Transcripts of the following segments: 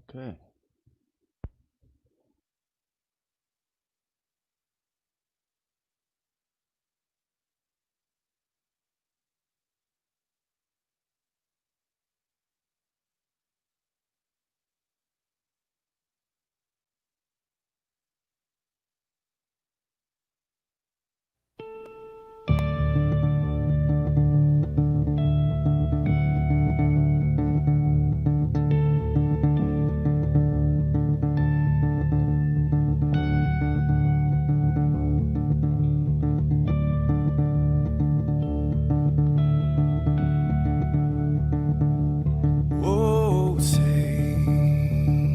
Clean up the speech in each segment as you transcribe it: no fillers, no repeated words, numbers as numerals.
Okay. Oh, say,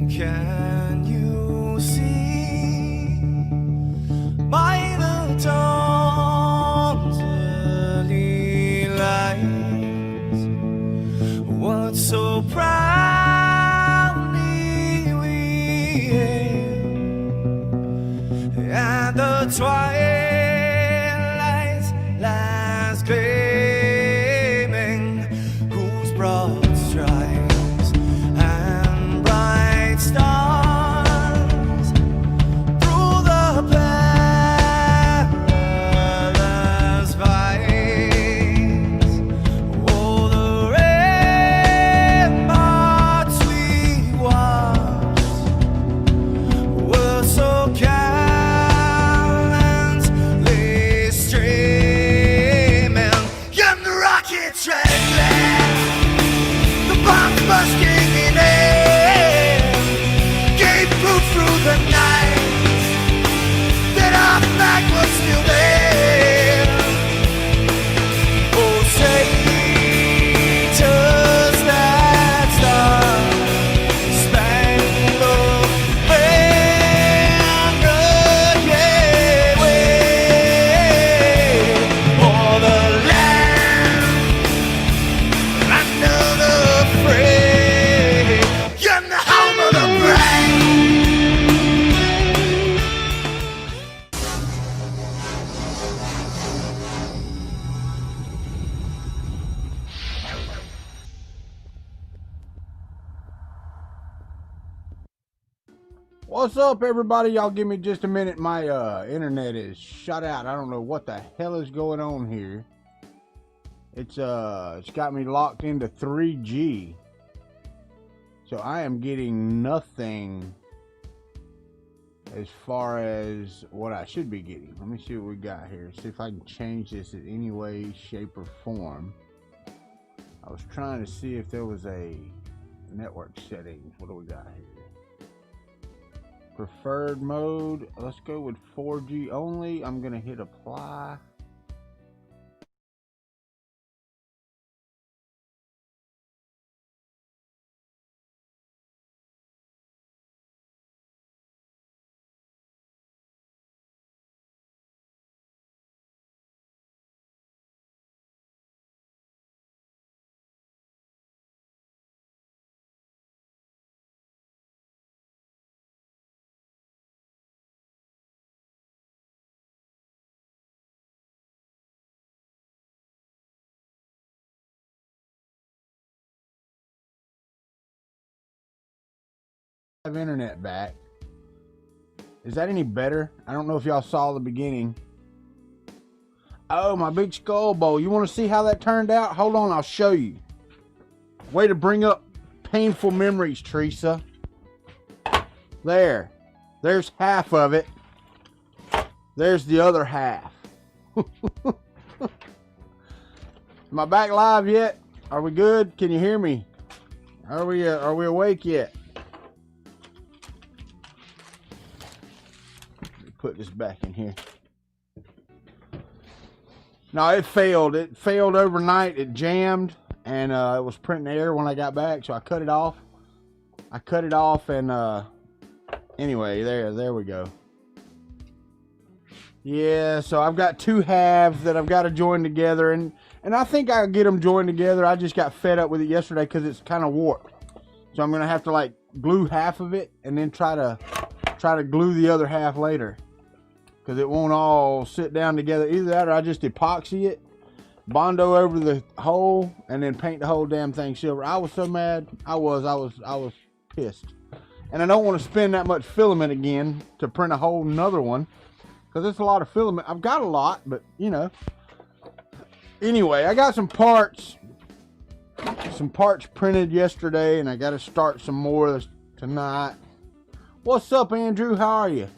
can you see by the dawn's early light what so proudly we hailed at the twilight's last gleaming, whose broad stripes and bright stars through the perilous fights, oh, the ramparts we watched were so gallantly streaming, and the rockets rattling, the bombs bursting in air, gave proof through the night that our flag was still there. Oh, say, does that star-spangled banner yet wave o'er the land under the fray, and the home of the brave? What's up, everybody? Y'all give me just a minute. My internet is shut out. I don't know what the hell is going on here. It's got me locked into 3G. So I am getting nothing as far as what I should be getting. Let me see what we got here. See if I can change this in any way, shape, or form. I was trying to see if there was a network settings. What do we got here? Preferred mode. Let's go with 4G only. I'm gonna hit apply. Have internet back. Is that any better? I don't know if y'all saw the beginning. Oh, my big skull bowl. You want to see how that turned out? Hold on, I'll show you. Way to bring up painful memories, Teresa. There's half of it. There's the other half. Am I back live yet? Are we good? Can you hear me? Are we awake yet? Put this back in here. No, it failed. It failed overnight. It jammed, and it was printing error when I got back, so I cut it off. And anyway, there we go. Yeah, so I've got two halves that I've got to join together, and I think I'll get them joined together. I just got fed up with it yesterday because it's kind of warped. So I'm gonna have to like glue half of it and then try to glue the other half later, because it won't all sit down together. Either that or I just epoxy it. Bondo over the hole and then paint the whole damn thing silver. I was so mad. I was pissed. And I don't want to spend that much filament again to print a whole nother one, because it's a lot of filament. I've got a lot, but you know. Anyway, I got some parts printed yesterday, and I got to start some more tonight. What's up, Andrew? How are you?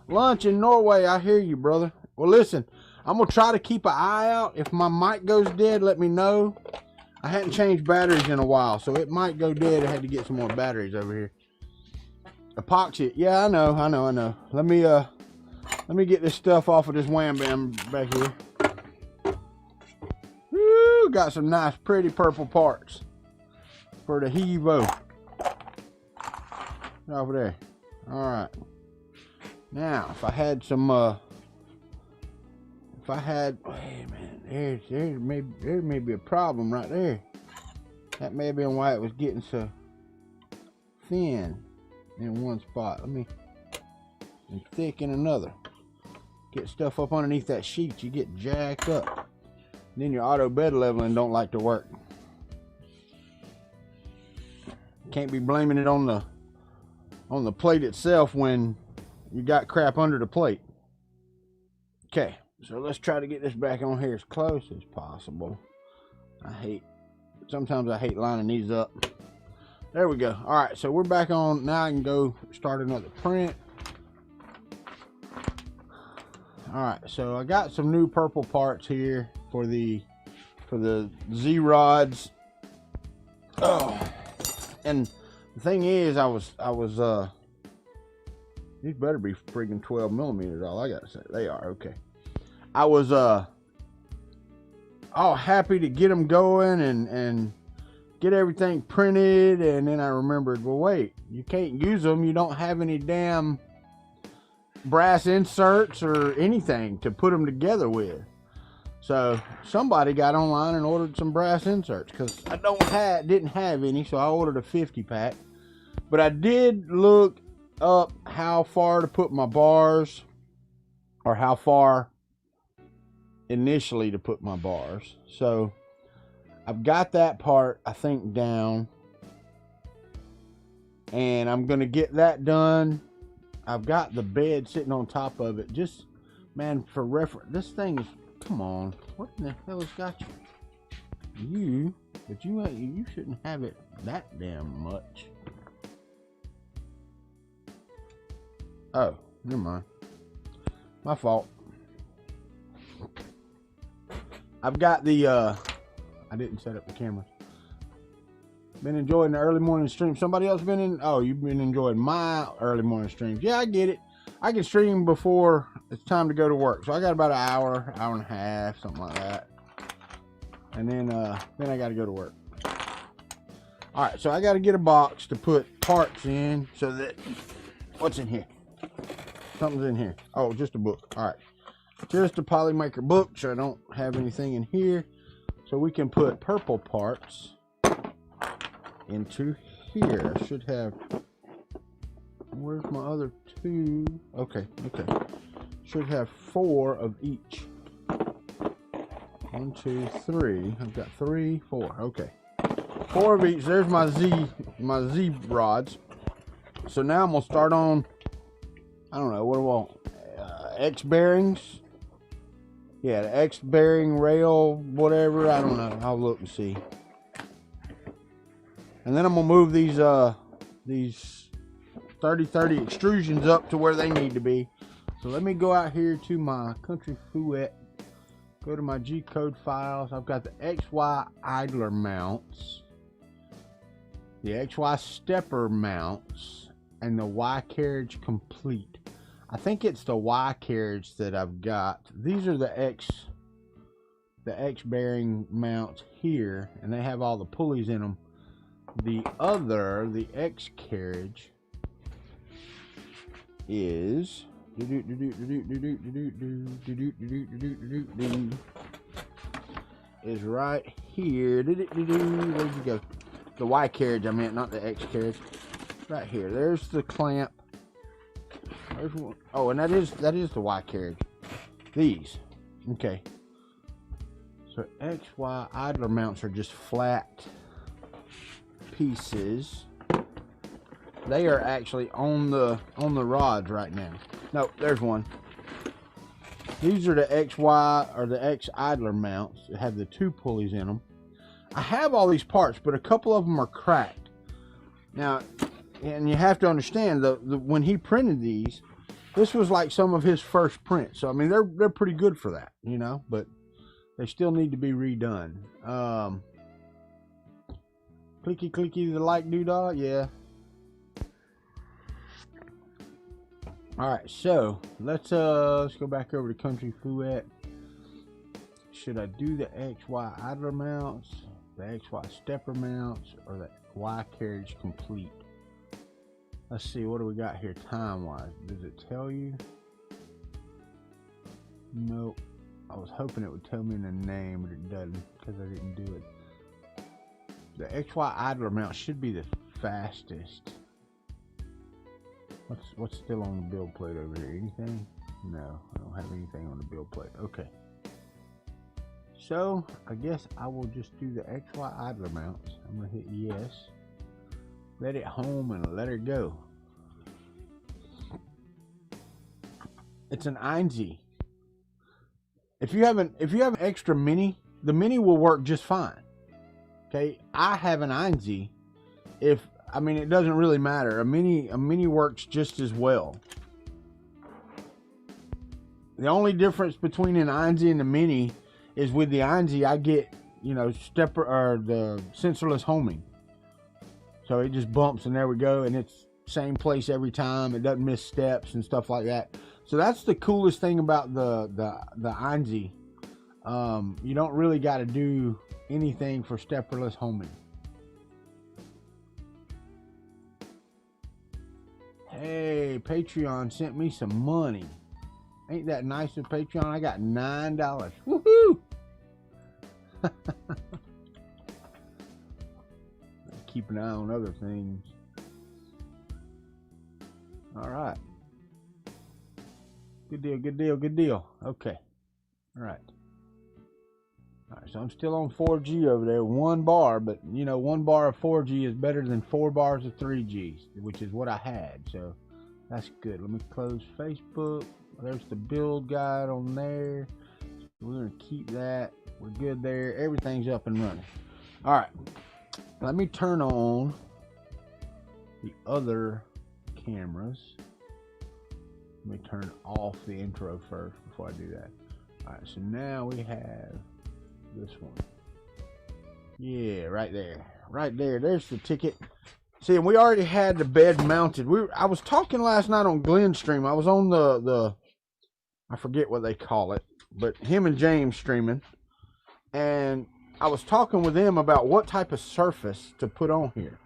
Lunch in Norway. I hear you, brother. Well, listen, I'm gonna try to keep an eye out. If my mic goes dead, let me know. I hadn't changed batteries in a while, so it might go dead. I had to get some more batteries over here. Epoxy. Yeah, I know. Let me get this stuff off of this wham bam back here. Woo, got some nice, pretty purple parts for the EVO. Over there. All right. Now, if I had some, wait a minute, there may be a problem right there. That may have been why it was getting so thin in one spot. And thick in another. Get stuff up underneath that sheet, you get jacked up. And then your auto bed leveling don't like to work. Can't be blaming it on the plate itself when you got crap under the plate. Okay, so let's try to get this back on here as close as possible. Sometimes I hate lining these up. There we go. All right, so we're back on. Now I can go start another print. All right, so I got some new purple parts here for the Z rods. Oh, and the thing is, these better be friggin' 12 millimeters. All I gotta say, they are okay. I was all happy to get them going and get everything printed, and then I remembered, well, wait, you can't use them. You don't have any damn brass inserts or anything to put them together with. So somebody got online and ordered some brass inserts, because I didn't have any, so I ordered a 50 pack. But I did look up how far to put my bars, or how far initially to put my bars. So I've got that part, I think, down, and I'm gonna get that done. I've got the bed sitting on top of it. Just, man, for reference, this thing is, come on, what in the hell has got you? But you shouldn't have it that damn much. Oh, never mind. My fault. I've got the, I didn't set up the camera. Been enjoying the early morning stream. Somebody else been in? Oh, you've been enjoying my early morning streams. Yeah, I get it. I can stream before it's time to go to work. So I got about an hour and a half, something like that. And then I got to go to work. All right, so I got to get a box to put parts in, so that, what's in here? Something's in here. Oh, just a book. All right. Just a Polymaker book, so I don't have anything in here. So we can put purple parts into here. I should have, where's my other two? Okay. Should have 4 of each. 1, 2, 3. I've got 3, 4. Okay. 4 of each. There's my Z rods. So now I'm gonna start on, I don't know, what do I want? X bearings. Yeah, the X bearing rail, whatever. I don't know. I'll look and see. And then I'm gonna move these 30-30 extrusions up to where they need to be. So let me go out here to my Country Fouette. Go to my G-code files. I've got the XY idler mounts, the XY stepper mounts, and the Y carriage complete. I think it's the Y carriage that I've got. These are the X bearing mounts here, and they have all the pulleys in them. The X carriage is right here. Where'd you go? The Y carriage, I meant, not the X carriage. Right here. There's the clamp. There's one. Oh, and that is the Y carriage. These. Okay. So So XY idler mounts are just flat pieces. They are actually on the rods right now. No, there's one. These are the XY or the X idler mounts that have the 2 pulleys in them. I have all these parts, but a couple of them are cracked. Now, and you have to understand when he printed these, this was like some of his first prints. So I mean, they're pretty good for that, you know, but they still need to be redone. Clicky clicky the like doodah, yeah. All right, so let's go back over to Country Fouette. Should I do the XY idler mounts, the XY stepper mounts, or the Y carriage complete? Let's see, what do we got here time-wise? Does it tell you? Nope. I was hoping it would tell me in the name, but it doesn't because I didn't do it. The XY idler mount should be the fastest. What's still on the build plate over here? Anything? No, I don't have anything on the build plate. Okay. So, I guess I will just do the XY idler mounts. I'm going to hit yes. Let it home and let her go. It's an 9Z. If you have an extra mini, the mini will work just fine. Okay, I have an 9Z. I mean, it doesn't really matter. A mini works just as well. The only difference between an 9Z and the mini is with the 9Z, I get, you know, stepper or the sensorless homing. So it just bumps and there we go, and it's same place every time. It doesn't miss steps and stuff like that. So that's the coolest thing about the 9Z. You don't really got to do anything for stepperless homing. Hey, Patreon sent me some money. Ain't that nice of Patreon? I got $9. Woohoo! Keep an eye on other things. All right. Good deal, good deal, good deal. Okay. All right. All right, so I'm still on 4G over there, 1 bar, but you know, 1 bar of 4G is better than 4 bars of 3G, which is what I had, so that's good. Let me close Facebook. There's the build guide on there. We're gonna keep that. We're good there. Everything's up and running. All right, let me turn on the other cameras. Let me turn off the intro first before I do that. All right, so now we have this one. Yeah, right there. Right there. There's the ticket. See, and we already had the bed mounted. I was talking last night on Glenn's stream. I was on the I forget what they call it, but him and James streaming. And I was talking with them about what type of surface to put on here.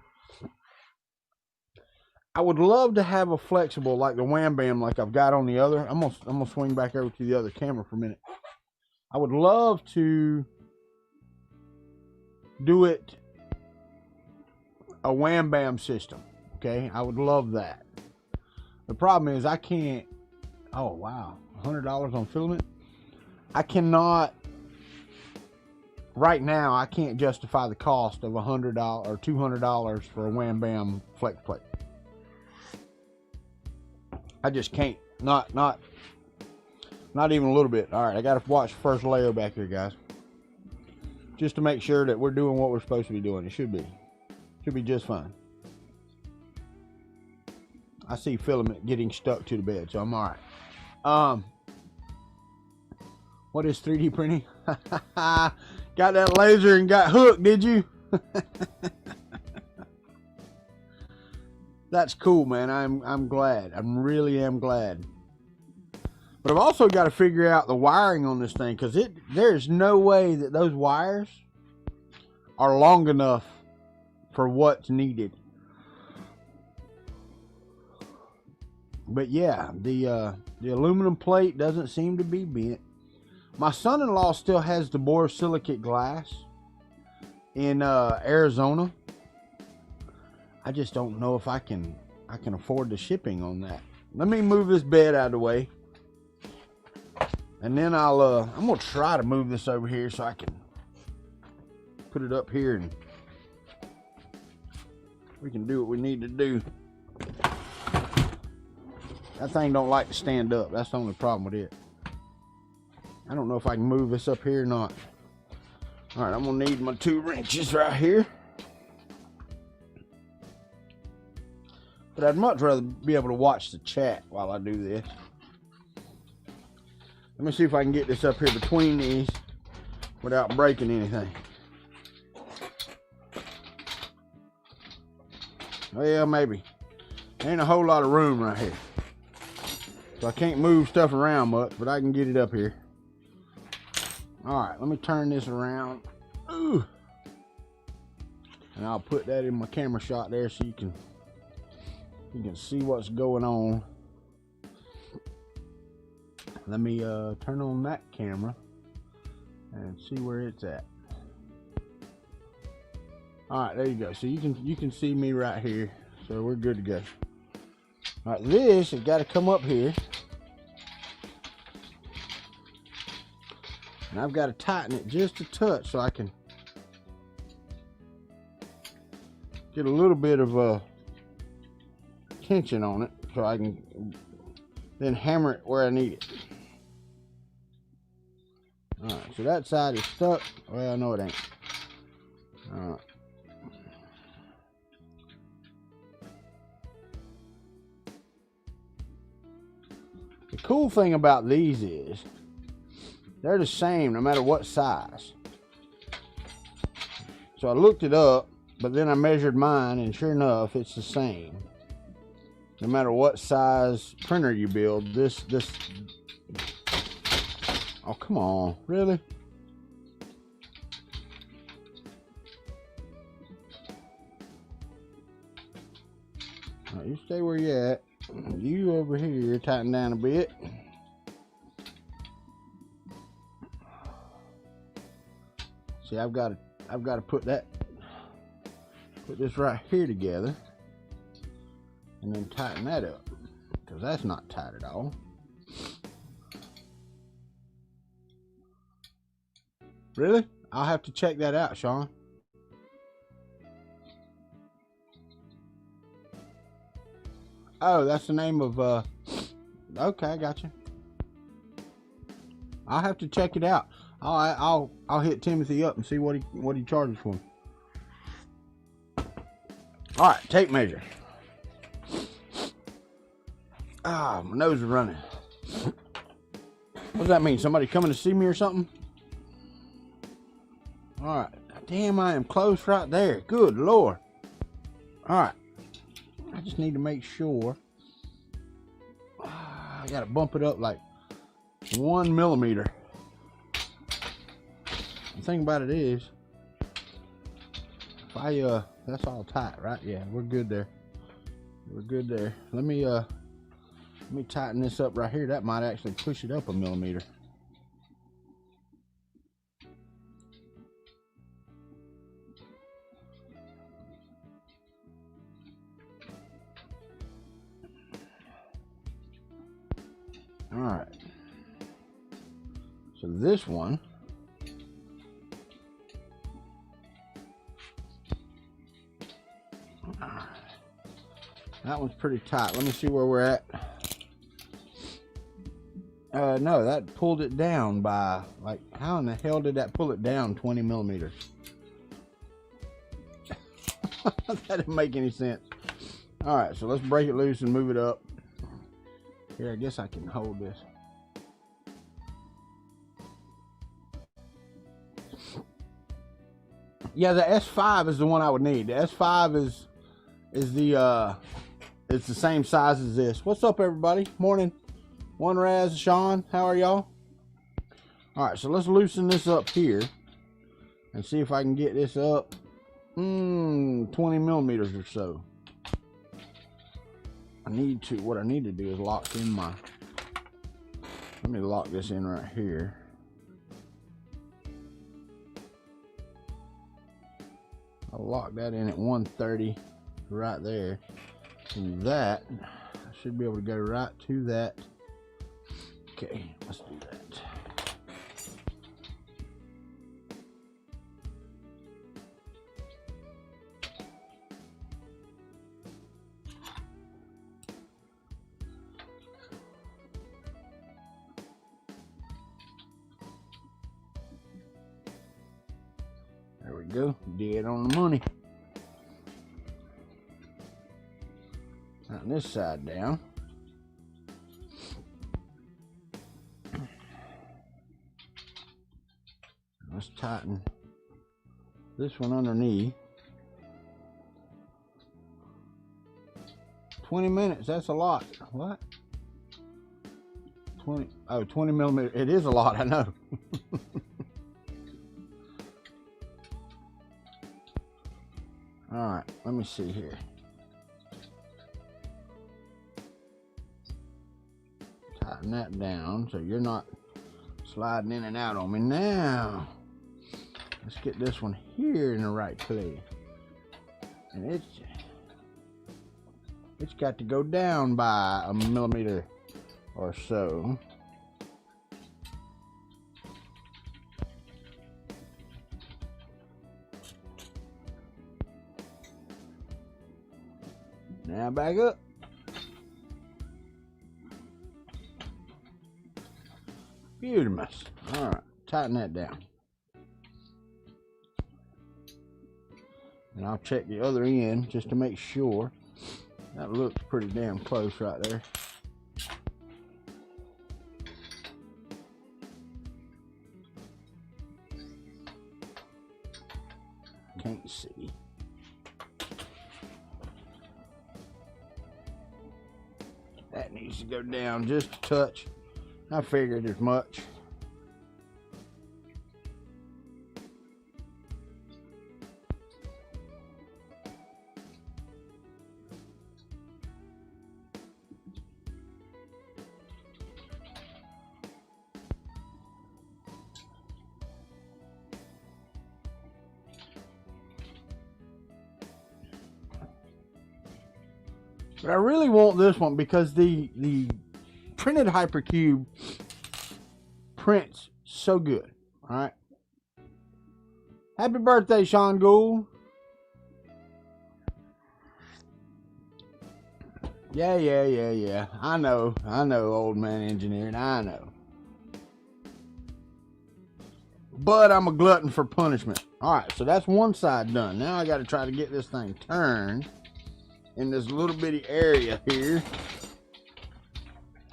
I would love to have a flexible like the Wham Bam like I've got on the other. I'm gonna swing back over to the other camera for a minute. I would love to do it a Wham Bam system. Okay, I would love that. The problem is I can't. Oh wow, $100 on filament. I cannot. Right now, I can't justify the cost of $100 or $200 for a Wham Bam flex plate. I just can't. Not even a little bit. All right, I got to watch the first layer back here, guys. Just to make sure that we're doing what we're supposed to be doing. It should be just fine. I see filament getting stuck to the bed, so I'm all right. What is 3D printing? Got that laser and got hooked, did you? That's cool, man. I'm glad. I really am glad. But I've also got to figure out the wiring on this thing, because there's no way that those wires are long enough for what's needed. But yeah, the aluminum plate doesn't seem to be bent. My son-in-law still has the borosilicate glass in Arizona. I just don't know if I can afford the shipping on that. Let me move this bed out of the way. And then I'm gonna try to move this over here so I can put it up here and we can do what we need to do. That thing don't like to stand up. That's the only problem with it. I don't know if I can move this up here or not. All right, I'm gonna need my 2 wrenches right here. But I'd much rather be able to watch the chat while I do this. Let me see if I can get this up here between these without breaking anything. Well, maybe. Ain't a whole lot of room right here. So I can't move stuff around much, but I can get it up here. Alright, let me turn this around. Ooh. And I'll put that in my camera shot there so you can see what's going on. Let me turn on that camera and see where it's at. Alright, there you go. So you can see me right here. So we're good to go. Alright, this has got to come up here. And I've got to tighten it just a touch so I can get a little bit of tension on it so I can then hammer it where I need it. Alright, so that side is stuck. Well, no it ain't. Alright. The cool thing about these is they're the same no matter what size. So I looked it up, but then I measured mine, and sure enough, it's the same. No matter what size printer you build, this. Oh, come on, really? All right, you stay where you at. You over here, tighten down a bit. See, I've got to put this right here together, and then tighten that up, because that's not tight at all. Really? I'll have to check that out, Sean. Oh, that's the name of, okay, I got you. I'll have to check it out. I'll hit Timothy up and see what he charges for. All right, tape measure. Ah, my nose is running. What does that mean? Somebody coming to see me or something? All right. Damn, I am close right there. Good Lord. All right. I just need to make sure. I gotta bump it up like 1 millimeter. The thing about it is, if I that's all tight, right? Yeah, we're good there. We're good there. Let me tighten this up right here. That might actually push it up 1 millimeter. All right. So this one, that one's pretty tight. Let me see where we're at. No, that pulled it down by, like, how in the hell did that pull it down 20 millimeters? That didn't make any sense. All right, so let's break it loose and move it up. Here, I guess I can hold this. Yeah, the S5 is the one I would need. The S5 is the it's the same size as this. What's up, everybody? Morning. One Raz, Sean, how are y'all? All right, so let's loosen this up here and see if I can get this up 20 millimeters or so. What I need to do is lock in my, let me lock this in right here. I'll lock that in at 130 right there. And that, I should be able to go right to that. Okay, let's do that. we go. Dead on the money. Tighten this side down. Let's tighten this one underneath. 20 minutes, that's a lot. What? 20 millimeter. It is a lot, I know. All right, let me see here. Tighten that down so you're not sliding in and out on me. Now, let's get this one here in the right place. And it's got to go down by a millimeter or so. Now back up. Beautiful. All right, tighten that down. And I'll check the other end just to make sure. That looks pretty damn close right there. Can't see. That needs to go down just a touch. I figured as much. But I really want this one because the printed Hypercube prints so good. All right. Happy birthday, Sean Gould. Yeah. I know, old man engineering. I know. But I'm a glutton for punishment. All right, so that's one side done. Now I got to try to get this thing turned in this little bitty area here.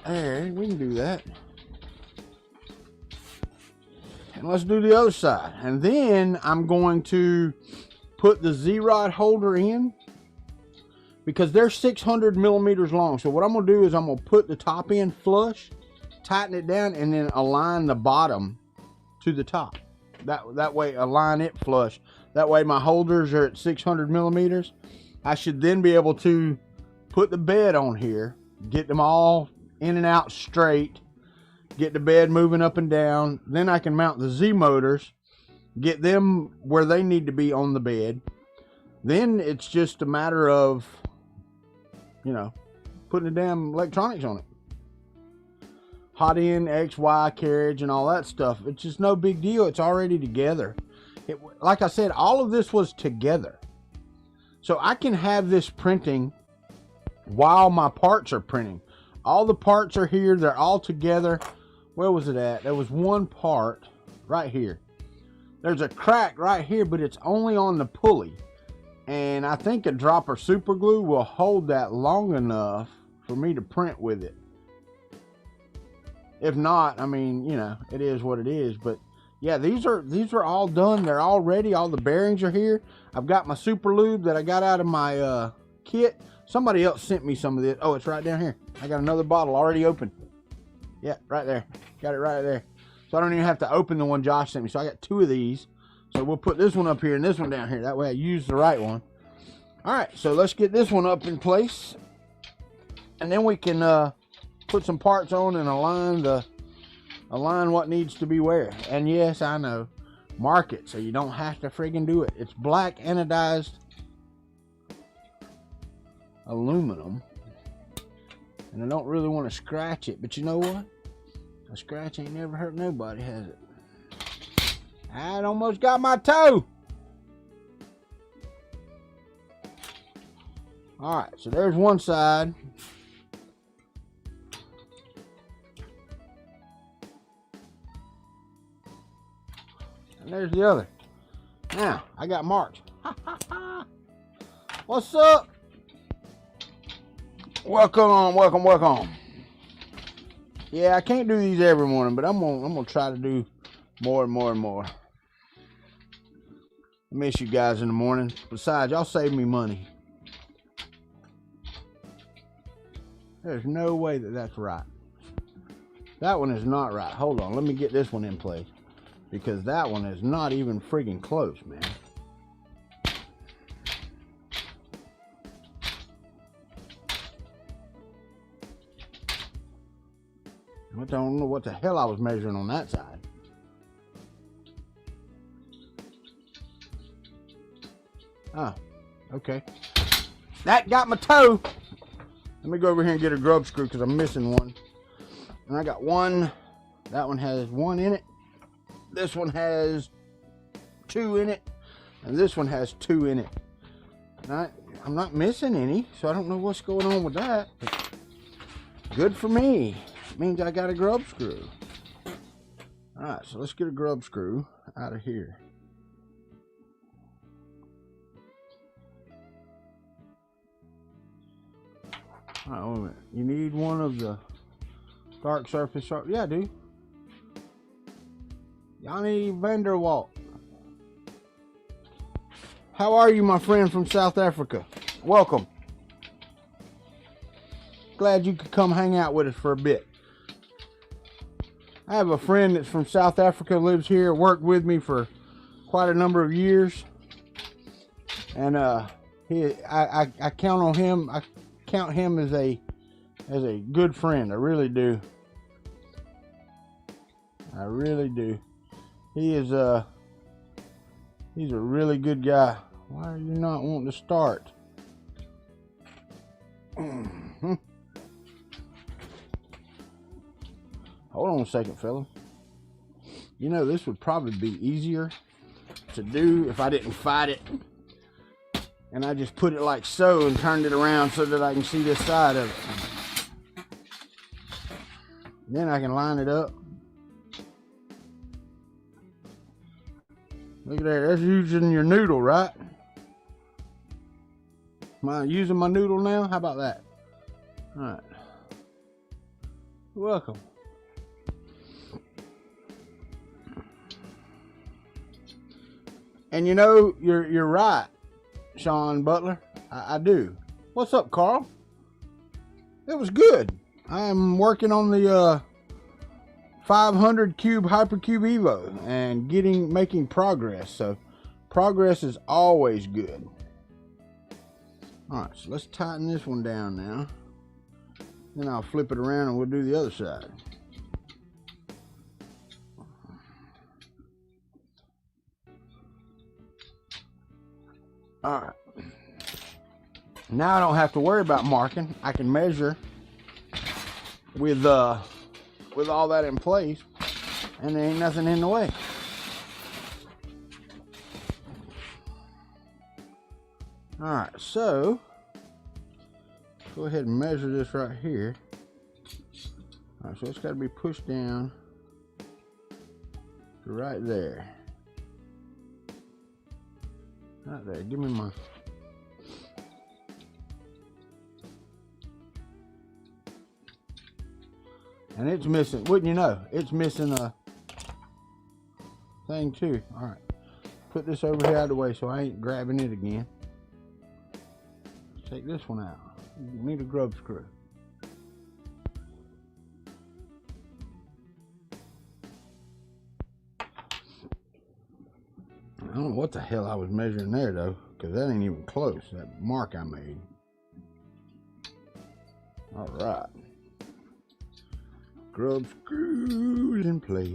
There, we can do that. And let's do the other side. And then I'm going to put the Z-Rod holder in because they're 600 millimeters long. So what I'm going to do is I'm going to put the top end flush, tighten it down, and then align the bottom to the top. That way, align it flush. That way my holders are at 600 millimeters. I should then be able to put the bed on here, get them all in and out straight, get the bed moving up and down. Then I can mount the Z motors, get them where they need to be on the bed. Then it's just a matter of, you know, putting the damn electronics on it. Hot end, X, Y, carriage, and all that stuff. It's just no big deal. It's already together. Like I said, all of this was together. So I can have this printing while my parts are printing. All the parts are here. They're all together. Where was it at? There was one part right here. There's a crack right here, but it's only on the pulley. And I think a drop of super glue will hold that long enough for me to print with it. If not, I mean, you know, it is what it is. But yeah, these are all done. They're all ready. All the bearings are here. I've got my super lube that I got out of my kit. Somebody else sent me some of this. Oh, it's right down here. I got another bottle already open. Yeah, right there. Got it right there. So I don't even have to open the one Josh sent me. So I got two of these. So we'll put this one up here and this one down here. That way I use the right one. All right, so let's get this one up in place. And then we can put some parts on and align what needs to be where. And yes, I know. Mark it so you don't have to friggin' do it. It's black anodized aluminum. And I don't really want to scratch it, but you know what? A scratch ain't never hurt nobody, has it? I almost got my toe. All right, so there's one side. And there's the other. Now, I got marks. What's up? Welcome. Yeah, I can't do these every morning, but I'm gonna try to do more and more. I miss you guys in the morning. Besides, y'all save me money. There's no way that that's right. That one is not right. Hold on, let me get this one in place. Because that one is not even friggin' close, man. I don't know what the hell I was measuring on that side. Oh, okay. That got my toe. Let me go over here and get a grub screw because I'm missing one. And I got one. That one has one in it. This one has 2 in it. And this one has 2 in it. I'm not missing any, so I don't know what's going on with that. But good for me. It means I got a grub screw. Alright, so let's get a grub screw out of here. Alright, wait a minute. You need one of the dark surface sharp. Yeah, I do. Yanni Vanderwalt. How are you, my friend from South Africa? Welcome. Glad you could come hang out with us for a bit. I have a friend that's from South Africa, lives here, worked with me for quite a number of years. And I count on him. I count him as a good friend. I really do. I really do. He's a really good guy. Why are you not wanting to start? Hold on a second, fella. You know, this would probably be easier to do if I didn't fight it. And I just put it like so and turned it around so that I can see this side of it. Then I can line it up. Look at that, that's using your noodle, right? Am I using my noodle now? How about that? Alright. You're welcome. And you know, you're right, Sean Butler. I do. What's up, Carl? It was good. I am working on the 500 cube Hypercube EVO and making progress. So progress is always good. All right, so let's tighten this one down now. Then I'll flip it around and we'll do the other side. All right. Now I don't have to worry about marking. I can measure with all that in place, and there ain't nothing in the way. All right, so go ahead and measure this right here. All right, so it's got to be pushed down to right there. Right there. Give me my. And it's missing, wouldn't you know, it's missing a thing too. All right, put this over here out of the way so I ain't grabbing it again. Let's take this one out. You need a grub screw. I don't know what the hell I was measuring there though, because that ain't even close, that mark I made. All right. Grub screws in place.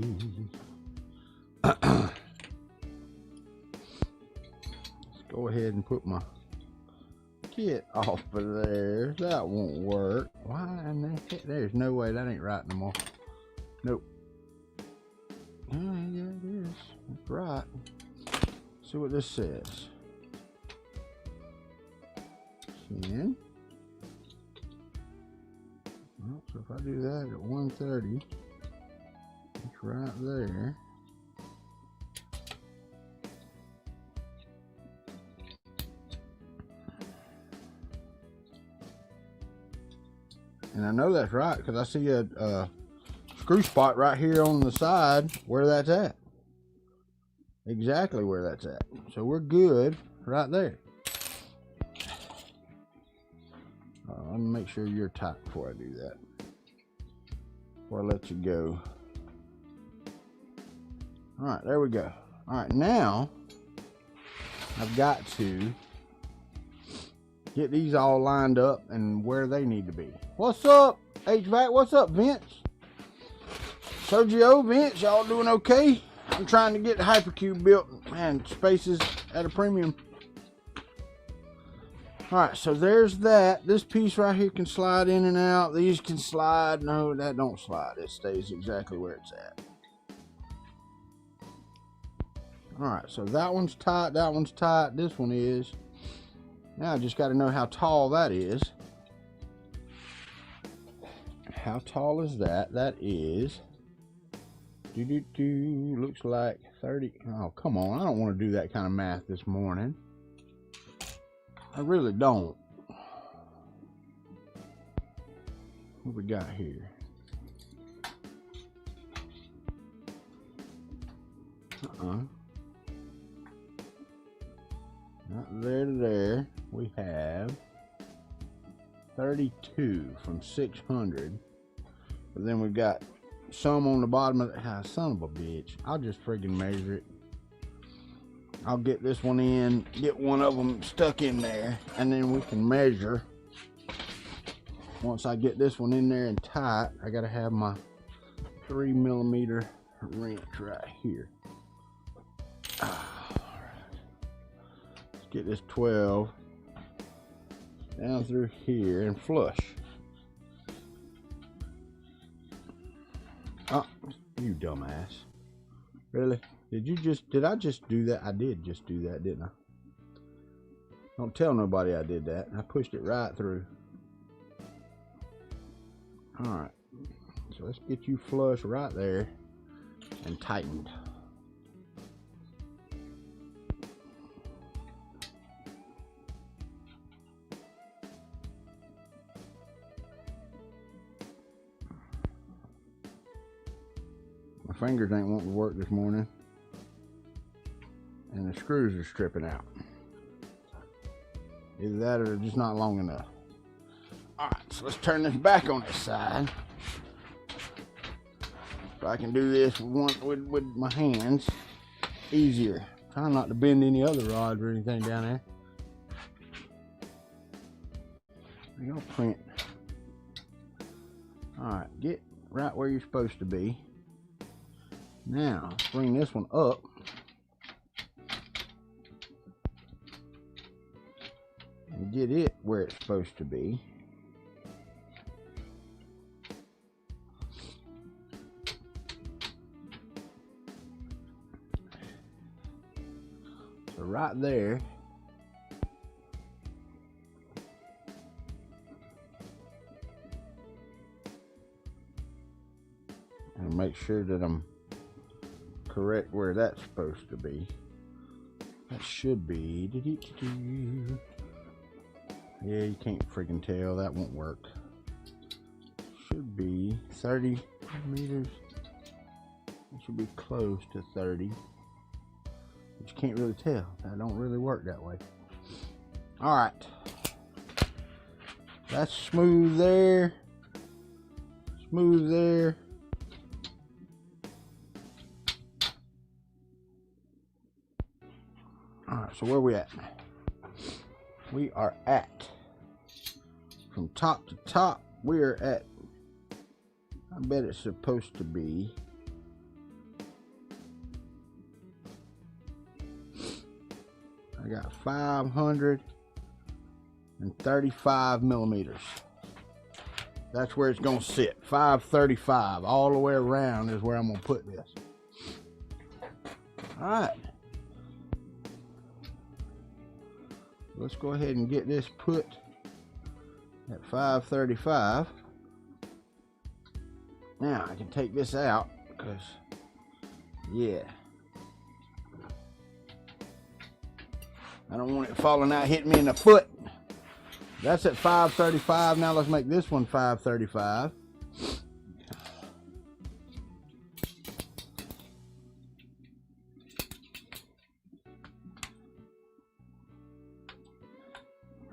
Let's go ahead and put my kit off of there. That won't work. Why in the heck? There's no way that ain't right no more. Nope. Yeah, it is. That's right. See what this says. 10. So if I do that at 130, it's right there. And I know that's right because I see a screw spot right here on the side where that's at. Exactly where that's at. So we're good right there. Let me make sure you're tight before I do that. Before I let you go. All right, there we go. All right, now I've got to get these all lined up and where they need to be. What's up, HVAC? What's up, Vince? Sergio, Vince, y'all doing okay? I'm trying to get the Hypercube built. Man, space is at a premium. All right, so there's that. This piece right here can slide in and out. These can slide. No, that don't slide. It stays exactly where it's at. All right, so that one's tight. That one's tight. This one is. Now I just got to know how tall that is. How tall is that? That is. Looks like 30. Oh, come on. I don't want to do that kind of math this morning. I really don't. What we got here? Not there to there. We have 32 from 600. But then we've got some on the bottom of the son of a bitch. I'll just friggin' measure it. I'll get this one in, get one of them stuck in there, and then we can measure. Once I get this one in there and tight, I gotta have my 3mm wrench right here. Let's get this 12 down through here and flush. Oh, you dumbass. Really? Did I just do that? I did just do that, didn't I? Don't tell nobody I did that. I pushed it right through. Alright. So let's get you flush right there and tightened. My fingers ain't wanting to work this morning. And the screws are stripping out. Either that or they're just not long enough. Alright, so let's turn this back on this side. If I can do this with my hands, easier. Try not to bend any other rods or anything down there. There you go, print. Alright, get right where you're supposed to be. Now, let's bring this one up. And get it where it's supposed to be. So right there. And make sure that I'm correct where that's supposed to be. That should be. Yeah, you can't freaking tell. That won't work. Should be 30 meters. It should be close to 30. But you can't really tell. That don't really work that way. Alright. That's smooth there. Smooth there. Alright, so where are we at? We are at, from top to top, we are at, I bet it's supposed to be, I got 535 millimeters. That's where it's going to sit. 535 all the way around is where I'm going to put this. All right. Let's go ahead and get this put at 535. Now I can take this out because, yeah, I don't want it falling out, hitting me in the foot. That's at 535. Now let's make this one 535.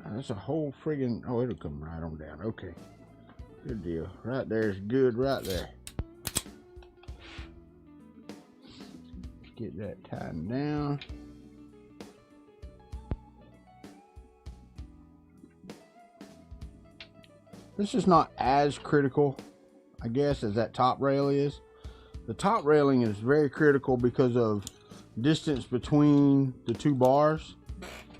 That's a whole friggin', oh, it'll come right on down. Okay, good deal. Right there's good right there. Get that tightened down. This is not as critical, I guess, as that top rail is. The top railing is very critical because of distance between the two bars.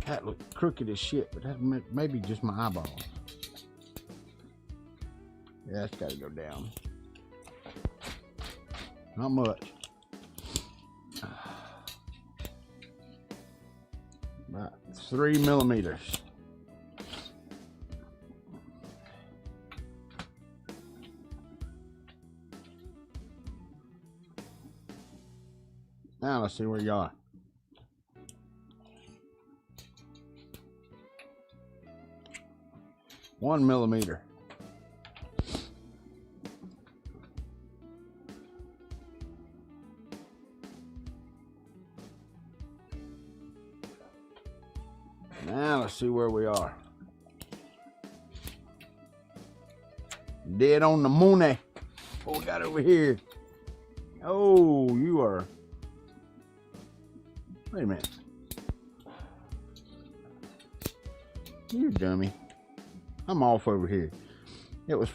That looked crooked as shit, but that maybe just my eyeballs. Yeah, that's got to go down. Not much. About 3 millimeters. Now let's see where you are. One millimeter. Now let's see where we are. Dead on the moon. What we got over here? Oh, you are. Wait a minute. You dummy. I'm off over here. It was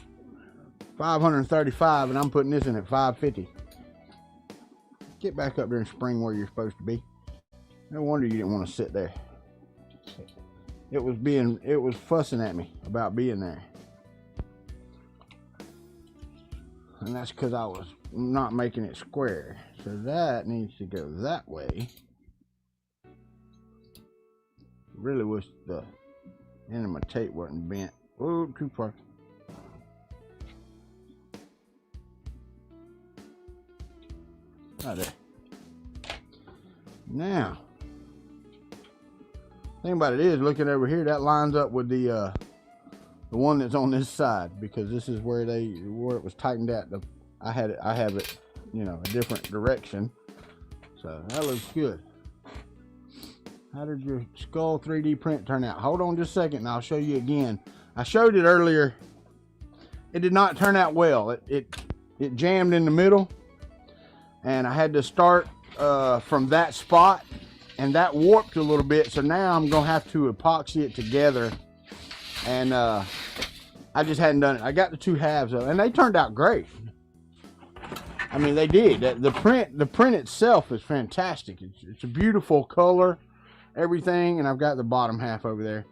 535 and I'm putting this in at 550. Get back up there and spring where you're supposed to be. No wonder you didn't want to sit there. It was fussing at me about being there. And that's because I was not making it square. So that needs to go that way. Really wish the end of my tape wasn't bent. Oh, too far. Right there. Now, thing about it is, looking over here, that lines up with the one that's on this side, because this is where it was tightened at. I have it, you know, a different direction. So that looks good. How did your skull 3D print turn out? Hold on just a second and I'll show you again. I showed it earlier. It did not turn out well. It jammed in the middle and I had to start from that spot, and that warped a little bit. So now I'm gonna have to epoxy it together, and I just hadn't done it. I got the two halves of it and they turned out great. I mean, they did. The print itself is fantastic. It's a beautiful color, everything, and I've got the bottom half over there,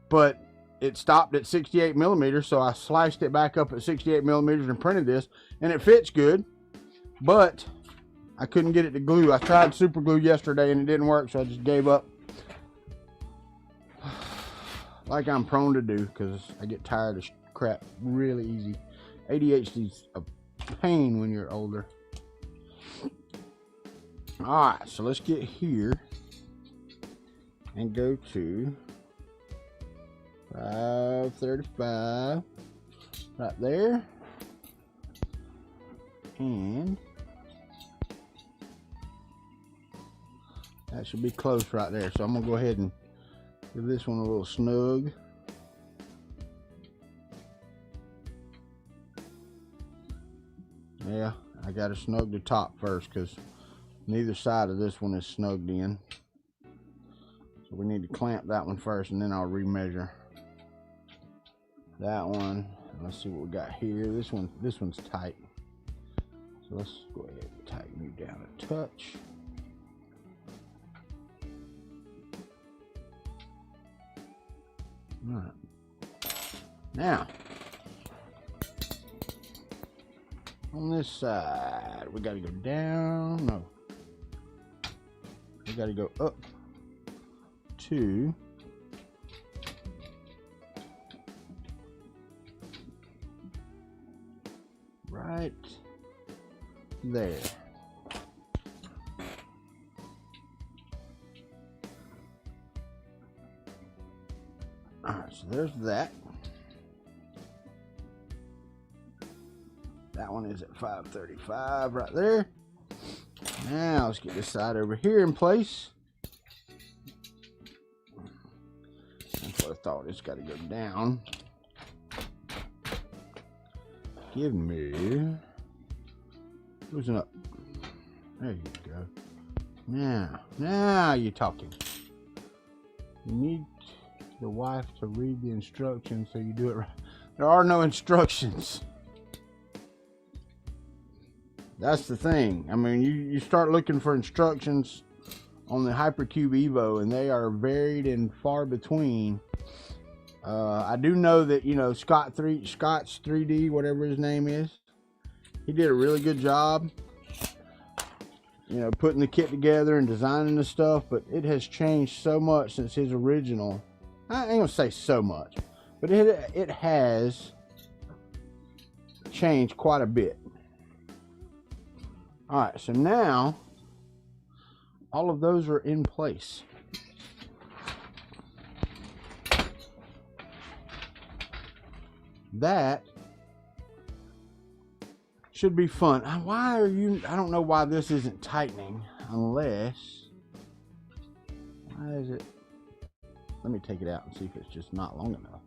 but it stopped at 68 millimeters, so I sliced it back up at 68 millimeters and printed this, and it fits good, but I couldn't get it to glue. I tried super glue yesterday and it didn't work, so I just gave up, like I'm prone to do, because I get tired of crap really easy. ADHD's a pain when you're older. Alright, so let's get here and go to 535 right there, and that should be close right there. So I'm gonna go ahead and give this one a little snug. Yeah, I gotta snug the top first because neither side of this one is snugged in. So we need to clamp that one first, and then I'll remeasure that one. Let's see what we got here. This one's tight. So let's go ahead and tighten you down a touch. All right. Now, on this side, we got to go down. No, we got to go up to right there. Alright, so there's that. That one is at 535 right there. Now let's get this side over here in place. That's what I thought. It's got to go down. Give me. Loosen up. There you go. Now you're talking. You need the wife to read the instructions so you do it right. There are no instructions. That's the thing. I mean, you start looking for instructions on the Hypercube EVO, and they are varied and far between. I do know that, you know, Scott's 3D, whatever his name is, he did a really good job, you know, putting the kit together and designing the stuff, but it has changed so much since his original. I ain't gonna say so much, but it has changed quite a bit. All right, so now all of those are in place. That should be fun. Why are you, I don't know why this isn't tightening unless, why is it, let me take it out and see if it's just not long enough.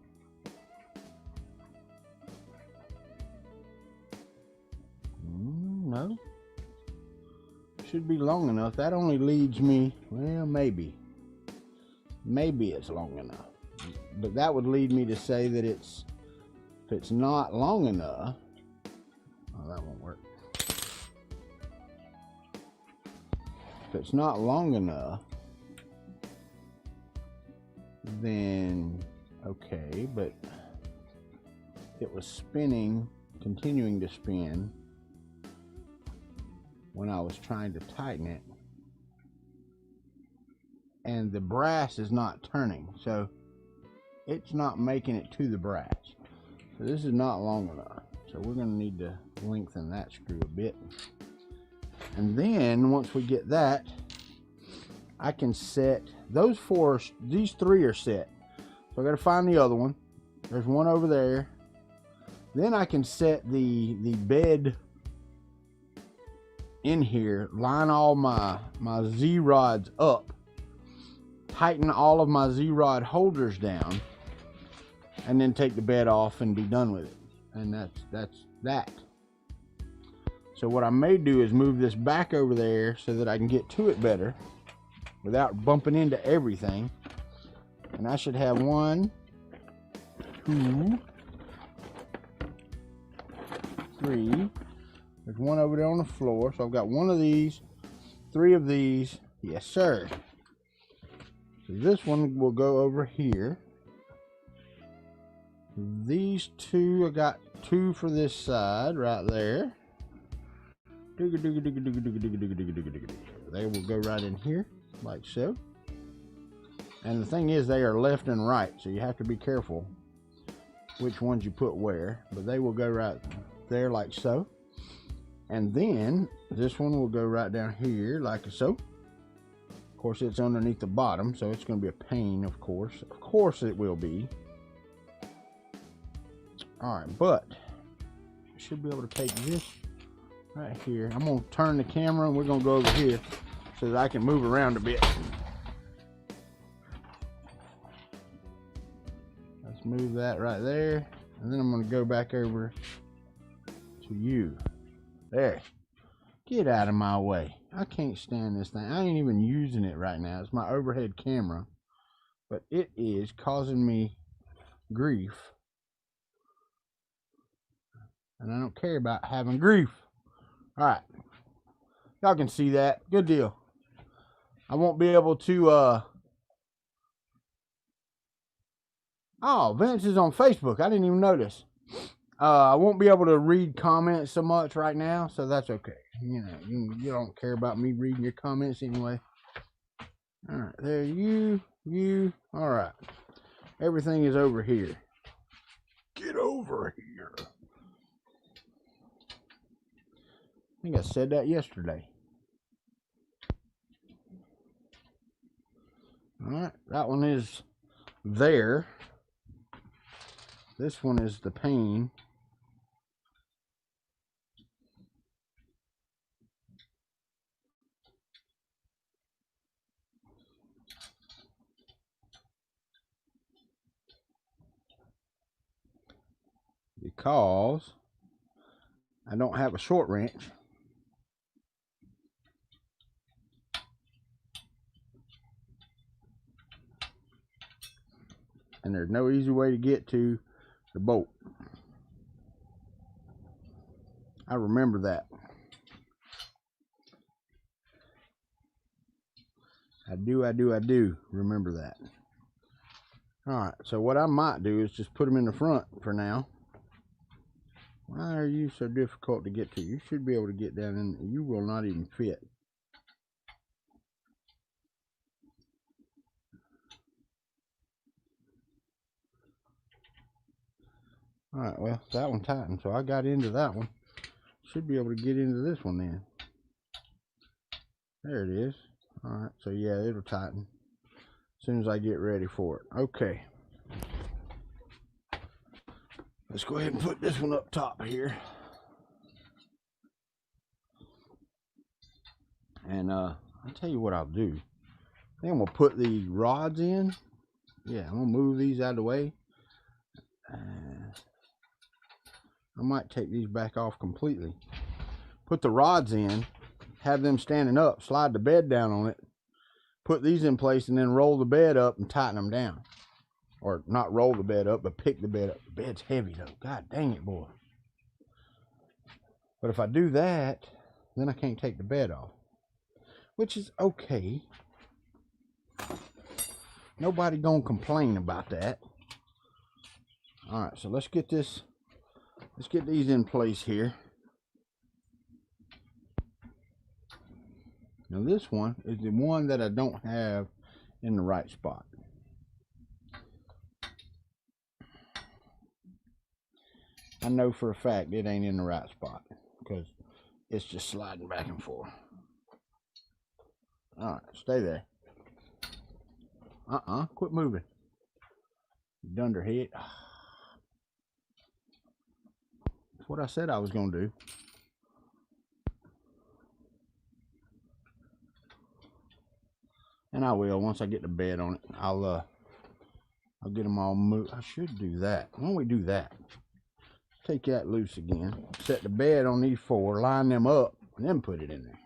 No, should be long enough. That only leads me, well, maybe it's long enough, but that would lead me to say that it's, if it's not long enough, oh, that won't work. If it's not long enough, then okay, but it was spinning, continuing to spin when I was trying to tighten it, and the brass is not turning, so it's not making it to the brass. So this is not long enough, so we're going to need to lengthen that screw a bit. And then once we get that, I can set those four, these three are set, so I got to find the other one. There's one over there. Then I can set the bed in here, line all my Z-rods up, tighten all of my Z-rod holders down, and then take the bed off and be done with it. And that's that. So what I may do is move this back over there so that I can get to it better without bumping into everything. And I should have 1, 2, 3. There's one over there on the floor. So I've got one of these, 3 of these. Yes, sir. So this one will go over here. These 2, I got 2 for this side right there. They will go right in here, like so. And the thing is, they are left and right, so you have to be careful which ones you put where. But they will go right there, like so. And then this one will go right down here, like so. Of course, it's underneath the bottom, so it's going to be a pain, of course. Of course it will be. Alright, but I should be able to take this right here. I'm going to turn the camera and we're going to go over here so that I can move around a bit. Let's move that right there. And then I'm going to go back over to you. There. Get out of my way. I can't stand this thing. I ain't even using it right now. It's my overhead camera. But it is causing me grief. And I don't care about having grief. Alright. Y'all can see that. Good deal. I won't be able to, oh, Vince is on Facebook. I didn't even notice. I won't be able to read comments so much right now, so that's okay. You know, you don't care about me reading your comments anyway. Alright, there you. Alright. Everything is over here. Get over here. I think I said that yesterday. Alright, that one is there. This one is the pain. Because I don't have a short wrench. And there's no easy way to get to the bolt. I remember that. I do remember that. Alright, so what I might do is just put them in the front for now. Why are you so difficult to get to? You should be able to get down in. You will not even fit. Alright, well, that one tightened, so I got into that one. Should be able to get into this one then. There it is. Alright, so yeah, it'll tighten as soon as I get ready for it. Okay. Let's go ahead and put this one up top here. And I'll tell you what I'll do. I think I'm gonna put the rods in. Yeah, I'm gonna move these out of the way. I might take these back off completely. Put the rods in, have them standing up, slide the bed down on it, put these in place, and then roll the bed up and tighten them down. Or not roll the bed up, but pick the bed up. The bed's heavy though. God dang it, boy. But if I do that, then I can't take the bed off. Which is okay. Nobody gonna complain about that. Alright, so let's get this. Let's get these in place here. Now this one is the one that I don't have in the right spot. I know for a fact it ain't in the right spot because it's just sliding back and forth. Alright, stay there. Quit moving. Dunderhead. That's what I said I was going to do. And I will, once I get the bed on it, I'll get them all moved. I should do that. Why don't we do that? Take that loose again. Set the bed on these four, line them up, and then put it in there.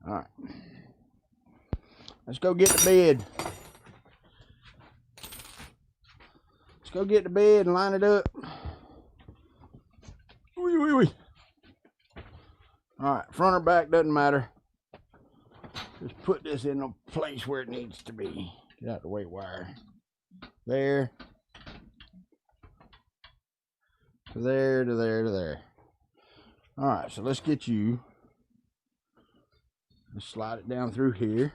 All right. Let's go get the bed. Let's go get the bed and line it up. Wee, wee, wee. All right, front or back, doesn't matter. Just put this in a place where it needs to be. Get out the weight wire. There. To there, to there, to there. All right, so let's get you. Let's slide it down through here.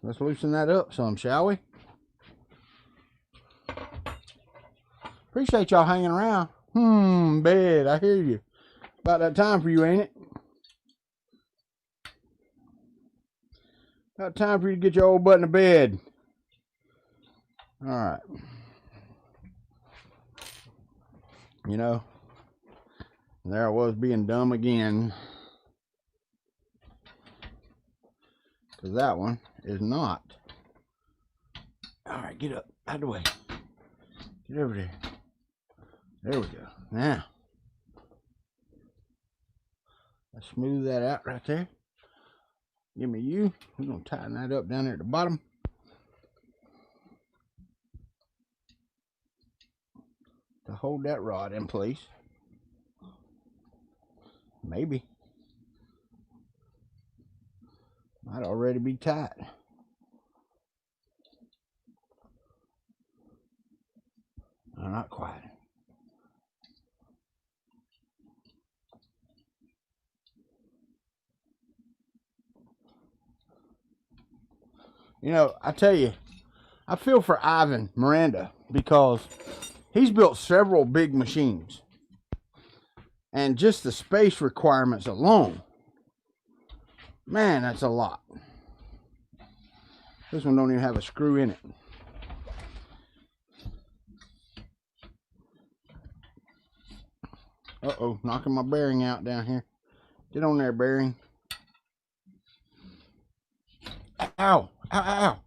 Let's loosen that up some, shall we? Appreciate y'all hanging around. Bed, I hear you. About that time for you, ain't it? About time for you to get your old butt in the bed. All right. You know, there I was being dumb again. Because that one is not. All right, get up, out of the way. Get over there. There we go. Now, let's smooth that out right there. Give me you. We're going to tighten that up down there at the bottom. To hold that rod in place. Maybe. Might already be tight. No, not quite. You know, I tell you, I feel for Ivan Miranda. because he's built several big machines. And just the space requirements alone, man, that's a lot. This one don't even have a screw in it. Uh-oh, knocking my bearing out down here. Get on there, bearing. Ow, ow, ow.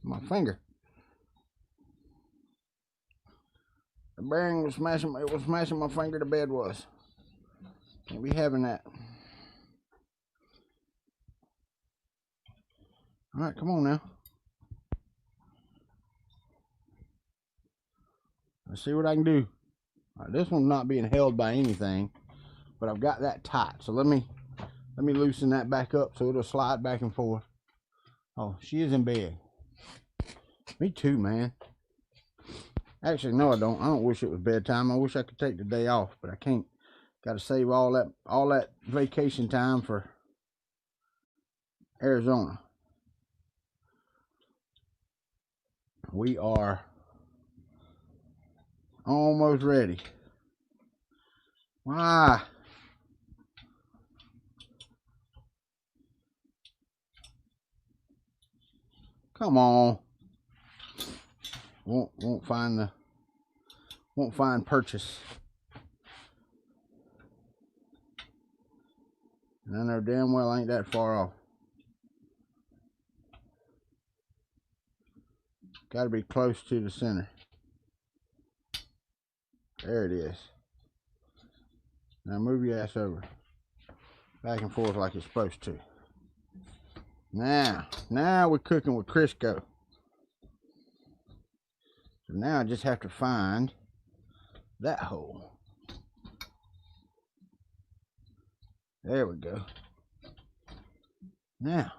My finger. The bearing was smashing, it was smashing my finger, the bed was. Can't be having that. Alright, come on now. Let's see what I can do. Alright, this one's not being held by anything, but I've got that tight. So let me loosen that back up so it'll slide back and forth. Oh, she is in bed. Me too, man. Actually, no, I don't. I don't wish it was bedtime. I wish I could take the day off, but I can't. Got to save all that vacation time for Arizona. We are almost ready. Why? Come on. Won't find purchase. And I know damn well I ain't that far off. Got to be close to the center. There it is. Now move your ass over. Back and forth like it's supposed to. Now we're cooking with Crisco. So now I just have to find that hole. There we go. Now,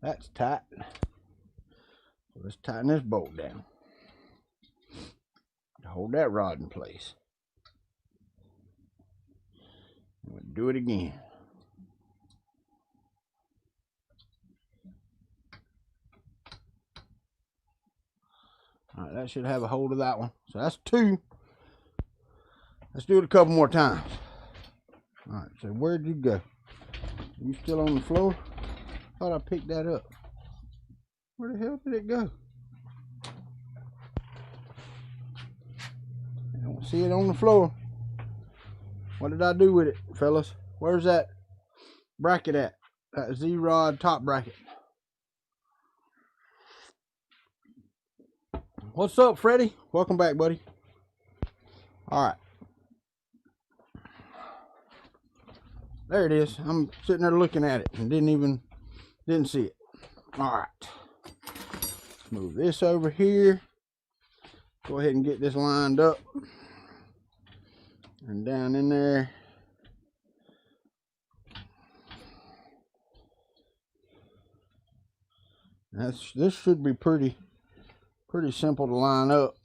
that's tight. So let's tighten this bolt down. Hold that rod in place. And we'll do it again. Alright, that should have a hold of that one. So that's two. Let's do it a couple more times. Alright, so where'd you go? Are you still on the floor? Thought I picked that up. Where the hell did it go? I don't see it on the floor. What did I do with it, fellas? Where's that bracket at? That Z-Rod top bracket. What's up, Freddie? Welcome back, buddy. Alright. There it is. I'm sitting there looking at it and didn't see it. Alright. Let's move this over here. Go ahead and get this lined up. And down in there. This should be pretty simple to line up.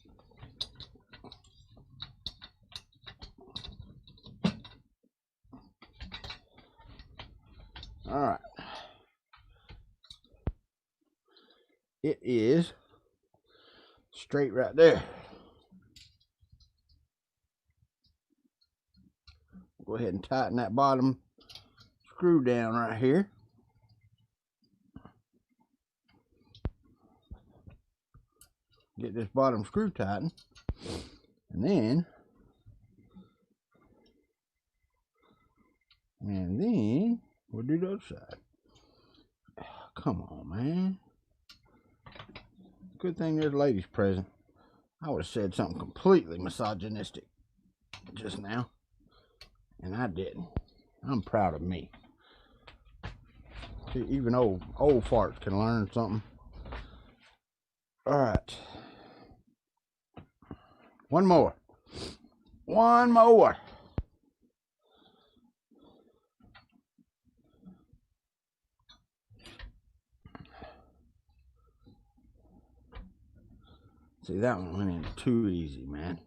All right. It is straight right there. Go ahead and tighten that bottom screw down right here. Get this bottom screw tightened. And then we'll do the other side. Come on, man. Good thing there's ladies present. I would have said something completely misogynistic just now. And I didn't. I'm proud of me. See, even old farts can learn something. Alright. One more. One more. See, that one went in too easy, man.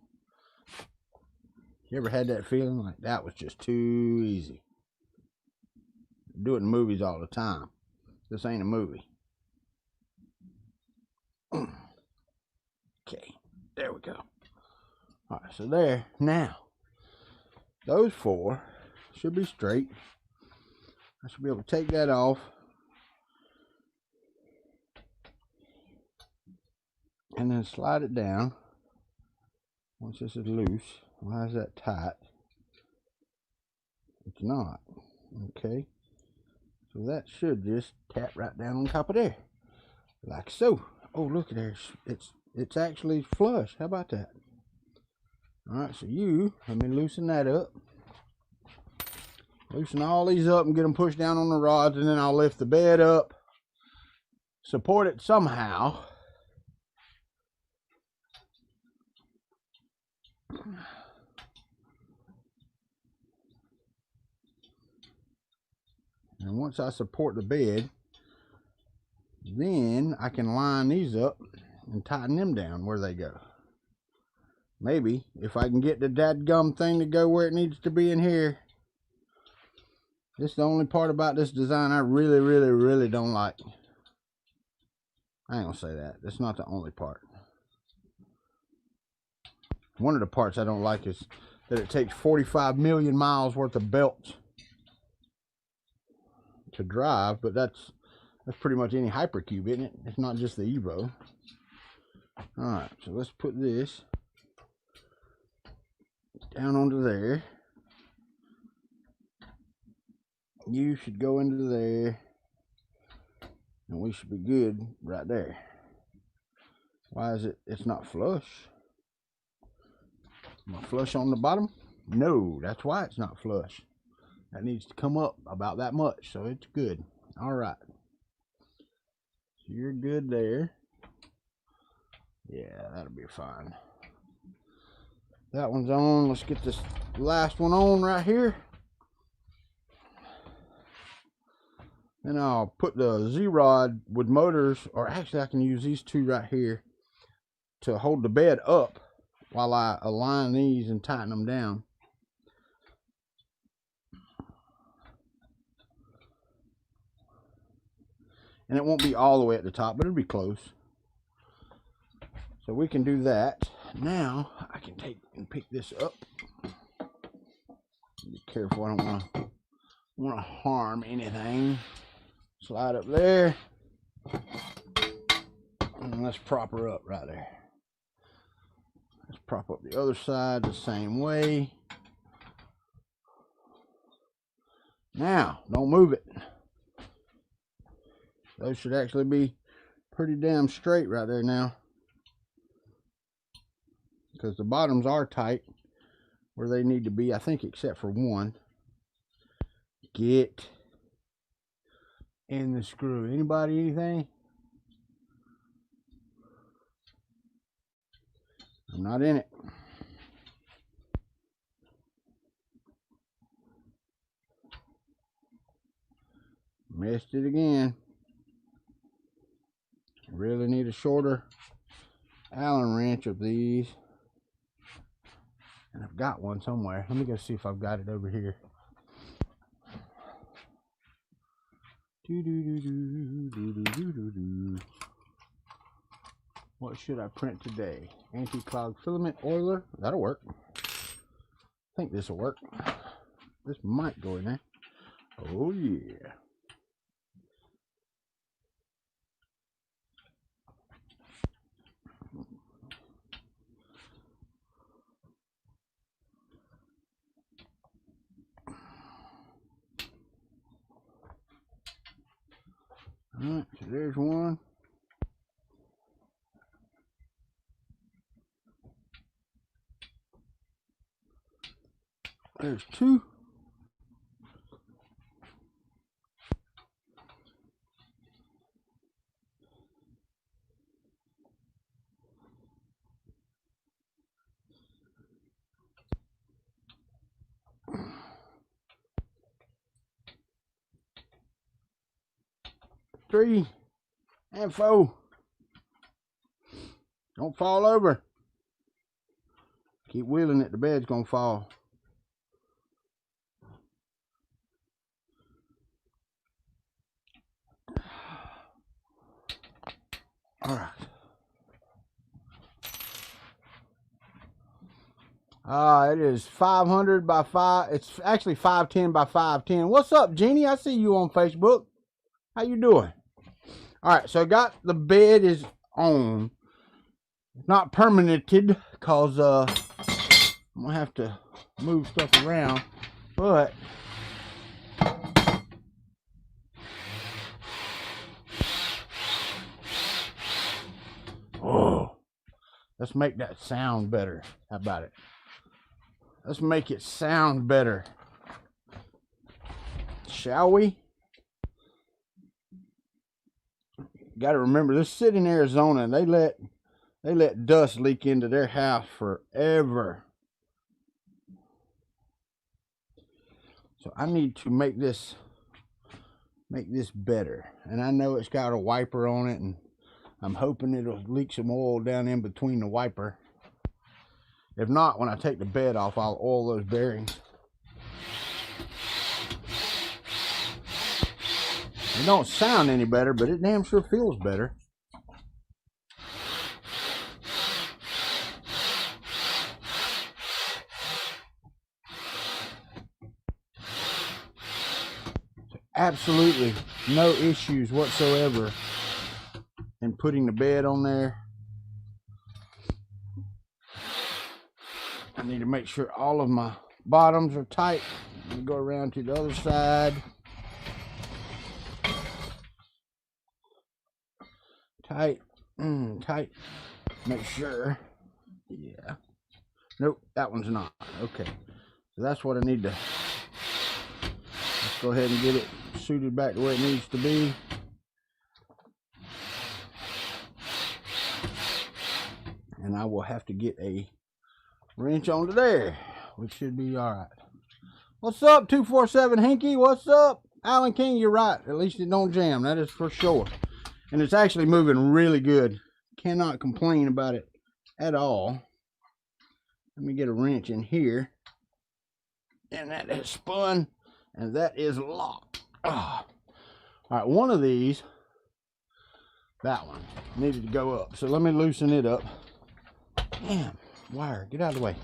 You ever had that feeling like that was just too easy? Do it in movies all the time. This ain't a movie. Okay, there we go. All right, so there. Now, those four should be straight. I should be able to take that off. And then slide it down. Once this is loose, why is that tight? It's not. Okay. So that should just tap right down on top of there. Like so. Oh, look at there. It's actually flush. How about that? Alright, so let me loosen that up. Loosen all these up and get them pushed down on the rods, and then I'll lift the bed up. Support it somehow. And once I support the bed, then I can line these up and tighten them down where they go. Maybe if I can get the dadgum thing to go where it needs to be in here. This is the only part about this design I really don't like. I ain't gonna say that. That's not the only part. One of the parts I don't like is that it takes 45 million miles worth of belts to drive, but that's pretty much any Hypercube, isn't it? It's not just the EVO. Alright, so let's put this down onto there. You should go into there, and we should be good right there. Why is it's not flush? Am I flush on the bottom? No, that's why it's not flush. That needs to come up about that much, so it's good. Alright. So you're good there. Yeah, that'll be fine. That one's on. Let's get this last one on right here. Then I'll put the Z-Rod with motors, or actually I can use these two right here to hold the bed up while I align these and tighten them down. And it won't be all the way at the top, but it'll be close. So we can do that. Now I can take and pick this up. Be careful, I don't want to harm anything. Slide up there. And let's prop her up right there. Let's prop up the other side the same way. Now, don't move it. Those should actually be pretty damn straight right there now, because the bottoms are tight where they need to be, I think, except for one. Get in the screw. Anybody, anything? I'm not in it. Missed it again. Really need a shorter Allen wrench of these. And I've got one somewhere. Let me go see if I've got it over here. What should I print today? Anti-clog filament oiler. That'll work. I think this will work. This might go in there. Oh yeah. Alright, so there's one. There's two. Three and four. Don't fall over. Keep wheeling it, the bed's gonna fall. All right. It is 500 by 5. It's actually 510 by 510. What's up, Jeannie? I see you on Facebook. How you doing? All right, so I got the bed is on. Not permanented because I'm gonna have to move stuff around, but oh, let's make that sound better. How about it? Let's make it sound better, shall we? Got to remember, this city in Arizona, and they let dust leak into their house forever. So I need to make this better. And I know it's got a wiper on it, and I'm hoping it'll leak some oil down in between the wiper. If not, when I take the bed off, I'll oil those bearings. It don't sound any better, but it damn sure feels better. Absolutely no issues whatsoever in putting the bed on there. I need to make sure all of my bottoms are tight. Let me go around to the other side. Tight, tight. Make sure. Yeah. Nope, that one's not. Okay. So that's what I need to. Let's go ahead and get it suited back the way it needs to be. And I will have to get a wrench onto there, which should be all right. What's up, 247 Hinky? What's up? Alan King, you're right. At least it don't jam. That is for sure. And it's actually moving really good. Cannot complain about it at all. Let me get a wrench in here. And that is spun. And that is locked. Oh. All right, one of these, that one, needed to go up. So let me loosen it up. Damn, wire, get out of the way.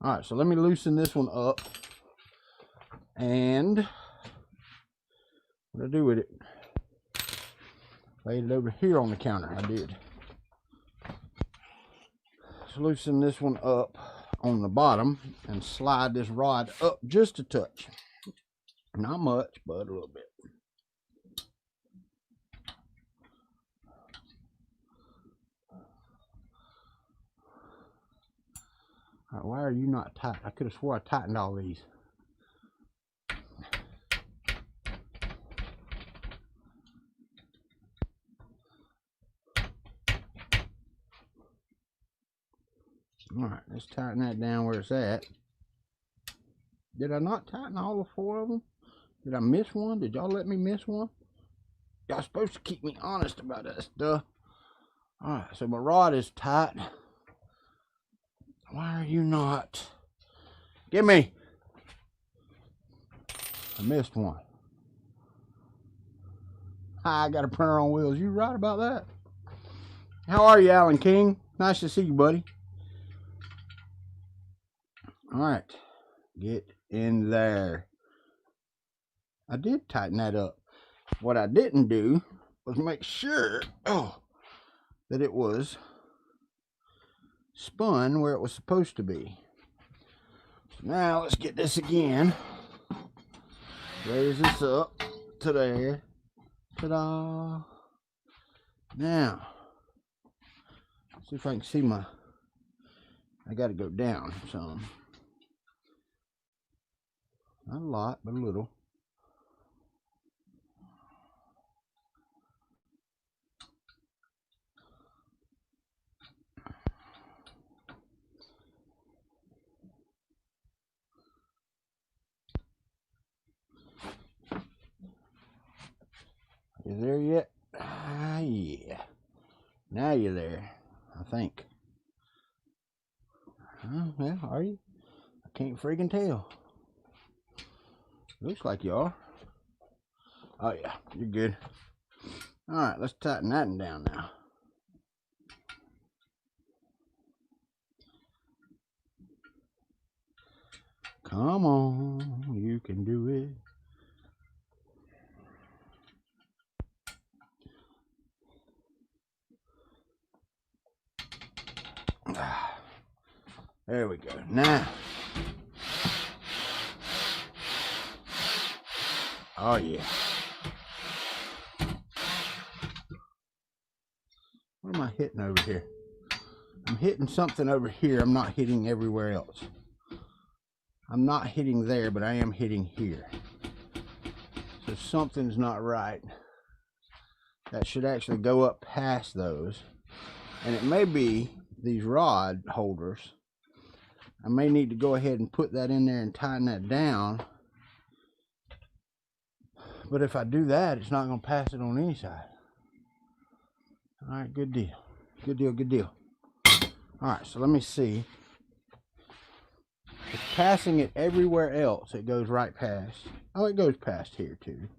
All right, so let me loosen this one up. And what do I do with it? Laid it over here on the counter. I did. Let's loosen this one up on the bottom and slide this rod up just a touch. Not much, but a little bit. All right, why are you not tight? I could have swore I tightened all these. All right, let's tighten that down where it's at. Did I not tighten all the 4 of them? Did I miss one? Did y'all let me miss one? Y'all supposed to keep me honest about that stuff. All right, so my rod is tight. Why are you not? Give me. I missed one. I got a printer on wheels. You right about that? How are you, Alan King? Nice to see you, buddy. All right, get in there. I did tighten that up. What I didn't do was make sure that it was spun where it was supposed to be. So now let's get this again. Raise this up to there. Ta-da! Now, see if I can see my. I got to go down some. Not a lot, but a little. You there yet? Ah, yeah. Now you're there, I think. Well, are you? I can't freaking tell. Looks like you are. Oh yeah, you're good. All right, let's tighten that one down now. Come on, you can do it. There we go. Now, oh yeah. What am I hitting over here? I'm hitting something over here. I'm not hitting everywhere else. I'm not hitting there, but I am hitting here. So something's not right. That should actually go up past those. And it may be these rod holders. I may need to go ahead and put that in there and tighten that down. But if I do that, it's not going to pass it on any side. All right, good deal. Good deal, good deal. All right, so let me see. It's passing it everywhere else. It goes right past. Oh, it goes past here too.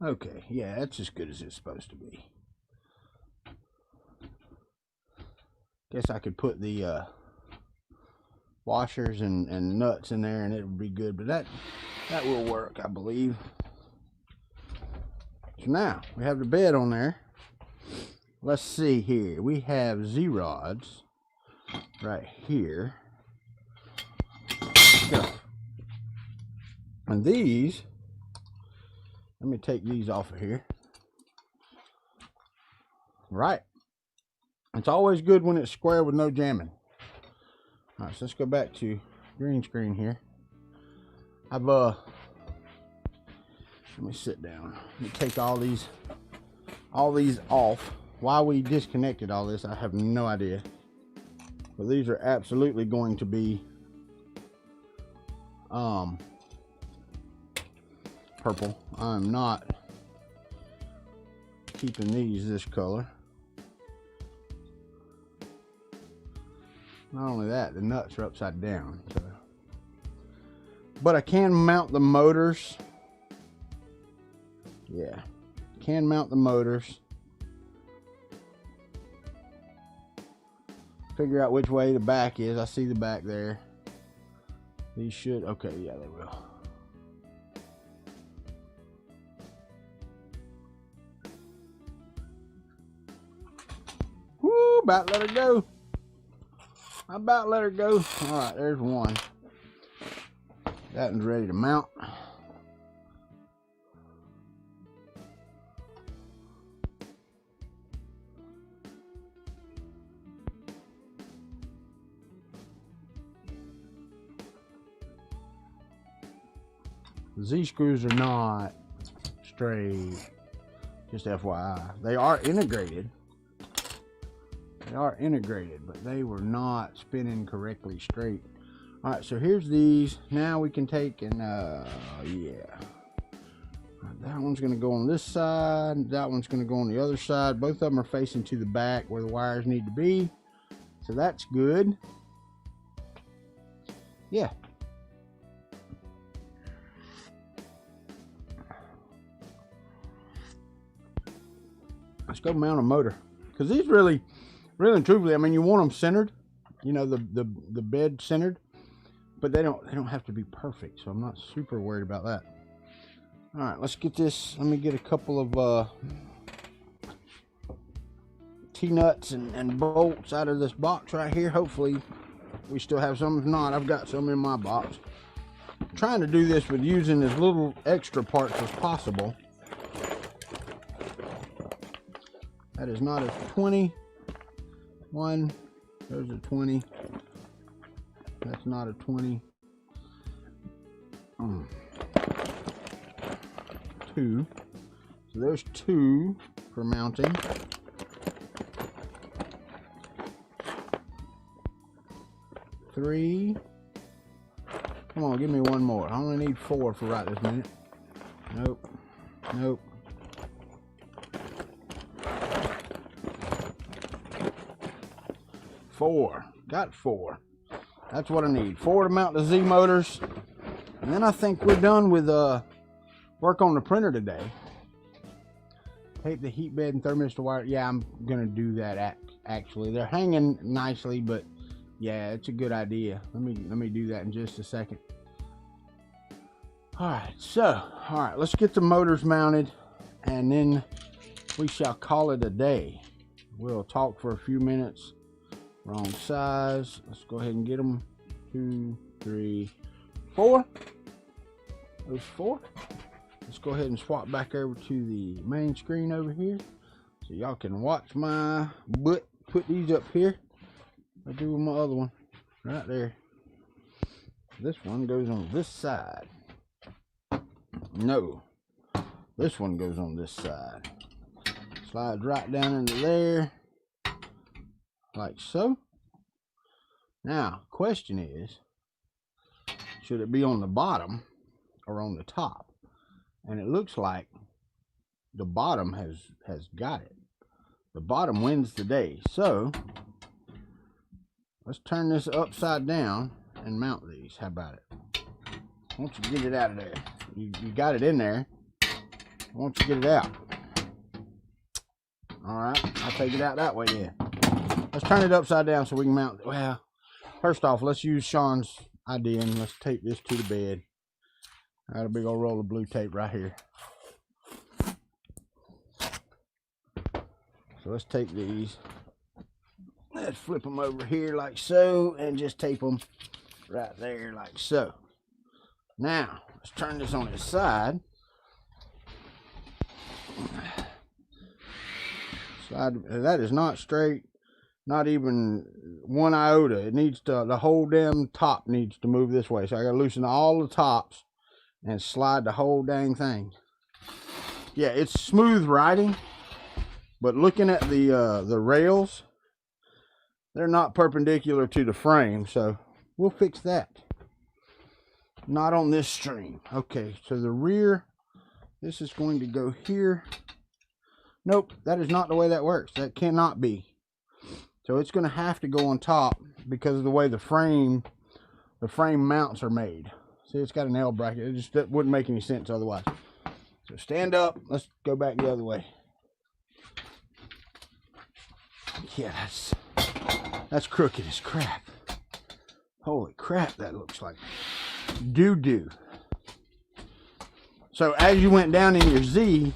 Okay, yeah, that's as good as it's supposed to be. Guess I could put the washers and nuts in there and it would be good, but that will work, I believe. So now we have the bed on there. Let's see here. We have Z-rods right here. Go. And these, let me take these off of here. Right. It's always good when it's square with no jamming. All right, so let's go back to green screen here. Let me sit down. Let me take all these off. Why we disconnected all this, I have no idea. But these are absolutely going to be purple. I'm not keeping these this color. Not only that, the nuts are upside down. So. But I can mount the motors. Yeah, can mount the motors. Figure out which way the back is. I see the back there. These should, okay, yeah, they will. Woo, about let her go. I about let her go. All right, there's one. That one's ready to mount. The Z-screws are not straight, just FYI. They are integrated. They are integrated, but they were not spinning correctly straight. All right, so here's these. Now we can take and, yeah. That one's gonna go on this side. That one's gonna go on the other side. Both of them are facing to the back where the wires need to be. So that's good. Yeah. Let's go mount a motor, because these really and truthfully, I mean, you want them centered, you know, the bed centered, but they don't have to be perfect, so I'm not super worried about that. All right, let's get this. Let me get a couple of T-nuts and bolts out of this box right here. Hopefully we still have some. If not, I've got some in my box. I'm trying to do this with using as little extra parts as possible. That is not a 20. One, there's a 20. That's not a 20. Two. So there's two for mounting. Three. Come on, give me one more. I only need 4 for right this minute. Nope. Nope. 4. Got 4. That's what I need. 4 to mount the Z motors. And then I think we're done with work on the printer today. Tape the heat bed and thermistor wire. Yeah, I'm gonna do that actually. They're hanging nicely, but yeah, it's a good idea. Let me do that in just a second. Alright, let's get the motors mounted, and then we shall call it a day. We'll talk for a few minutes. Wrong size. Let's go ahead and get them. 2, 3, 4. Those 4. Let's go ahead and swap back over to the main screen over here, so y'all can watch my butt put these up here. I'll do with my other one right there. This one goes on this side. No, this one goes on this side. Slides right down into there, like so. Now, question is, should it be on the bottom or on the top? And it looks like the bottom has got it. The bottom wins the day. So let's turn this upside down and mount these. How about it? Why don't you get it out of there? You got it in there. Why don't you get it out? Alright, I'll take it out that way then. Let's turn it upside down so we can mount it. Well, first off, let's use Sean's idea and let's tape this to the bed. I got a big old roll of blue tape right here. So let's take these. Let's flip them over here like so and just tape them right there like so. Now, let's turn this on its side. That is not straight, not even one iota. It needs to, the whole damn top needs to move this way. So I gotta loosen all the tops and slide the whole dang thing. Yeah, it's smooth riding, but looking at the rails, they're not perpendicular to the frame, so we'll fix that. Not on this stream. Okay, so the rear, this is going to go here. Nope, that is not the way that works. That cannot be. So it's going to have to go on top because of the way the frame mounts are made. See, it's got an L bracket. It just wouldn't make any sense otherwise. So stand up. Let's go back the other way. Yeah, that's crooked as crap. Holy crap, that looks like doo-doo. So as you went down in your Z,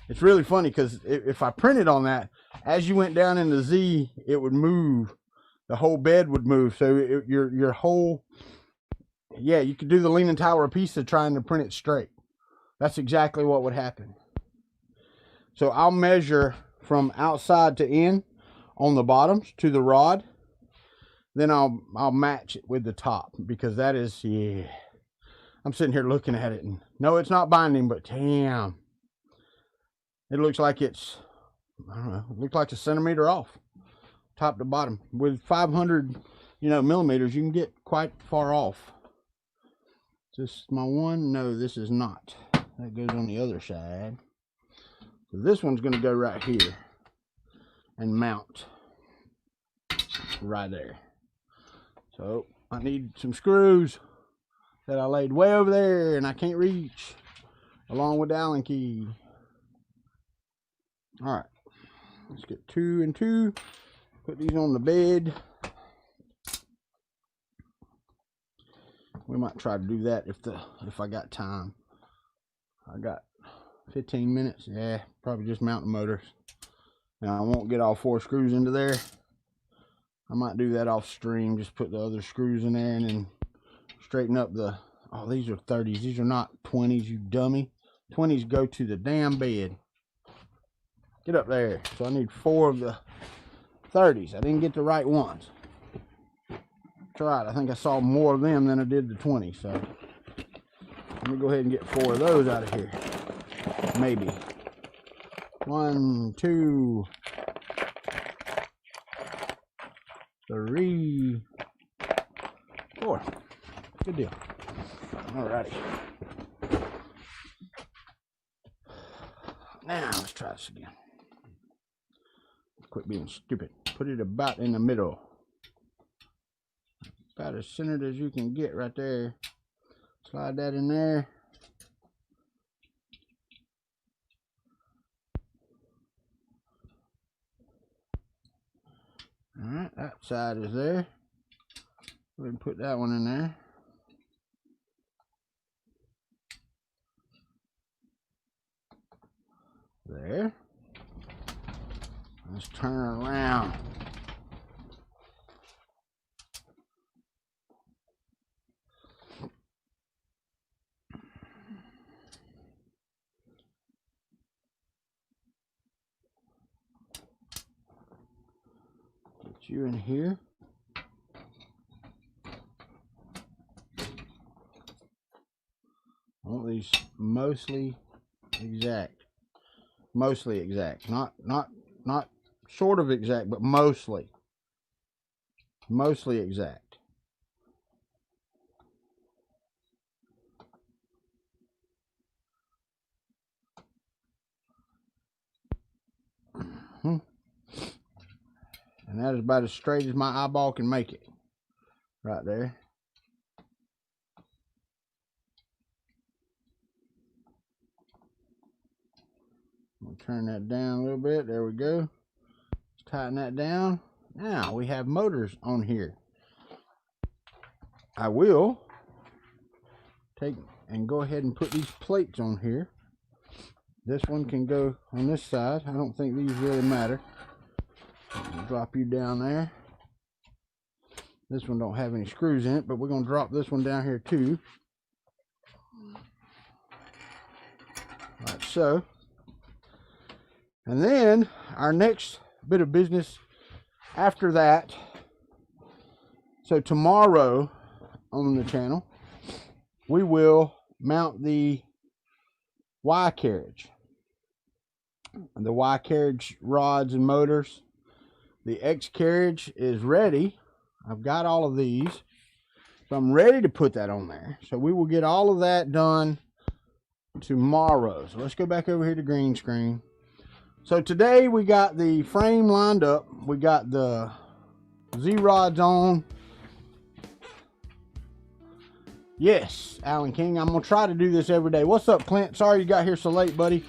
it's really funny because if I printed on that, as you went down in the Z, it would move. The whole bed would move. So your whole, yeah, you could do the Leaning Tower of Pisa trying to print it straight. That's exactly what would happen. So I'll measure from outside to in on the bottoms to the rod. Then I'll match it with the top because that is, yeah. I'm sitting here looking at it and no, it's not binding, but damn. It looks like it's, I don't know, it looks like a centimeter off, top to bottom. With 500, millimeters, you can get quite far off. Is this my one? No, this is not. That goes on the other side. So this one's going to go right here and mount right there. So I need some screws that I laid way over there and I can't reach, along with the Allen key. All right, let's get 2 and 2. Put these on the bed. We might try to do that if I got time. I got 15 minutes. Yeah, probably just mount the motors. Now I won't get all 4 screws into there. I might do that off stream. Just put the other screws in there and then straighten up the. Oh, these are 30s. These are not 20s, you dummy. 20s go to the damn bed. Get up there. So I need 4 of the 30s. I didn't get the right ones. That's right. I think I saw more of them than I did the 20s. So let me go ahead and get 4 of those out of here. Maybe. 1, 2, 3, 4. Good deal. Alrighty. Now let's try this again. Quit being stupid. Put it about in the middle. About as centered as you can get right there. Slide that in there. Alright, that side is there. Go ahead and put that one in there. There. Let's turn it around. Get you in here. I want these mostly exact. Mostly exact. Not sort of exact, but mostly exact. And that is about as straight as my eyeball can make it. Right there. We'll turn that down a little bit. There we go. Let's tighten that down. Now we have motors on here. I will take and go ahead and put these plates on here. This one can go on this side. I don't think these really matter. I'll drop you down there. This one don't have any screws in it, but we're going to drop this one down here too. Like so. And then our next bit of business after that, so tomorrow on the channel, we will mount the Y carriage. The Y carriage rods and motors. The X carriage is ready. I've got all of these. So I'm ready to put that on there. So we will get all of that done tomorrow. So let's go back over here to green screen. So today we got the frame lined up. We got the Z-rods on. Yes, Alan King. I'm gonna try to do this every day. What's up, Clint? Sorry you got here so late, buddy.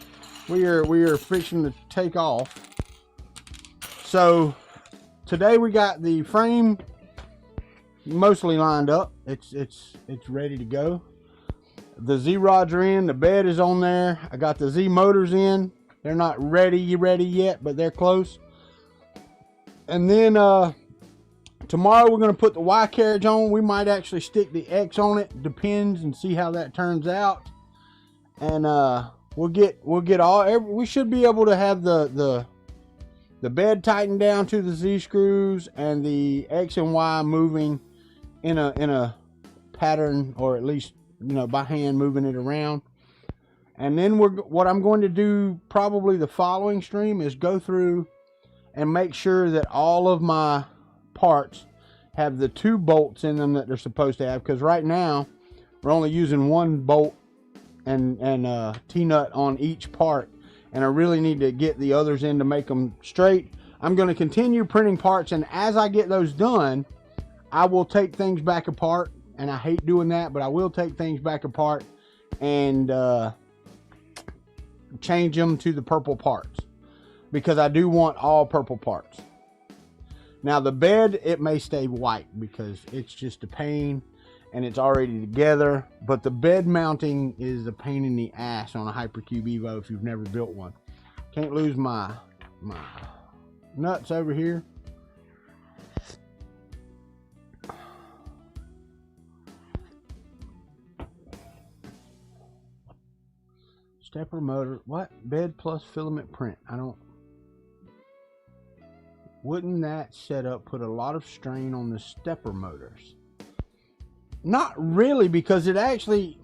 We are fixing to take off. So today we got the frame mostly lined up. It's ready to go. The Z-rods are in. The bed is on there. I got the Z motors in. They're not ready yet, but they're close. And then tomorrow we're going to put the Y carriage on. We might actually stick the X on it. Depends, and see how that turns out. And we'll get all. We should be able to have the bed tightened down to the Z screws and the X and Y moving in a pattern, or at least by hand moving it around. And then what I'm going to do probably the following stream is go through and make sure that all of my parts have the 2 bolts in them that they're supposed to have. Because right now we're only using 1 bolt and T-nut on each part. And I really need to get the others in to make them straight. I'm going to continue printing parts, and as I get those done, I will take things back apart. And I hate doing that, but I will take things back apart and change them to the purple parts, because I do want all purple parts. Now the bed, it may stay white because it's just a pain and it's already together, but the bed mounting is a pain in the ass on a Hypercube EVO if you've never built one. Can't lose my nuts over here. Stepper motor. What? Bed plus filament print. Wouldn't that setup put a lot of strain on the stepper motors? Not really, because it actually,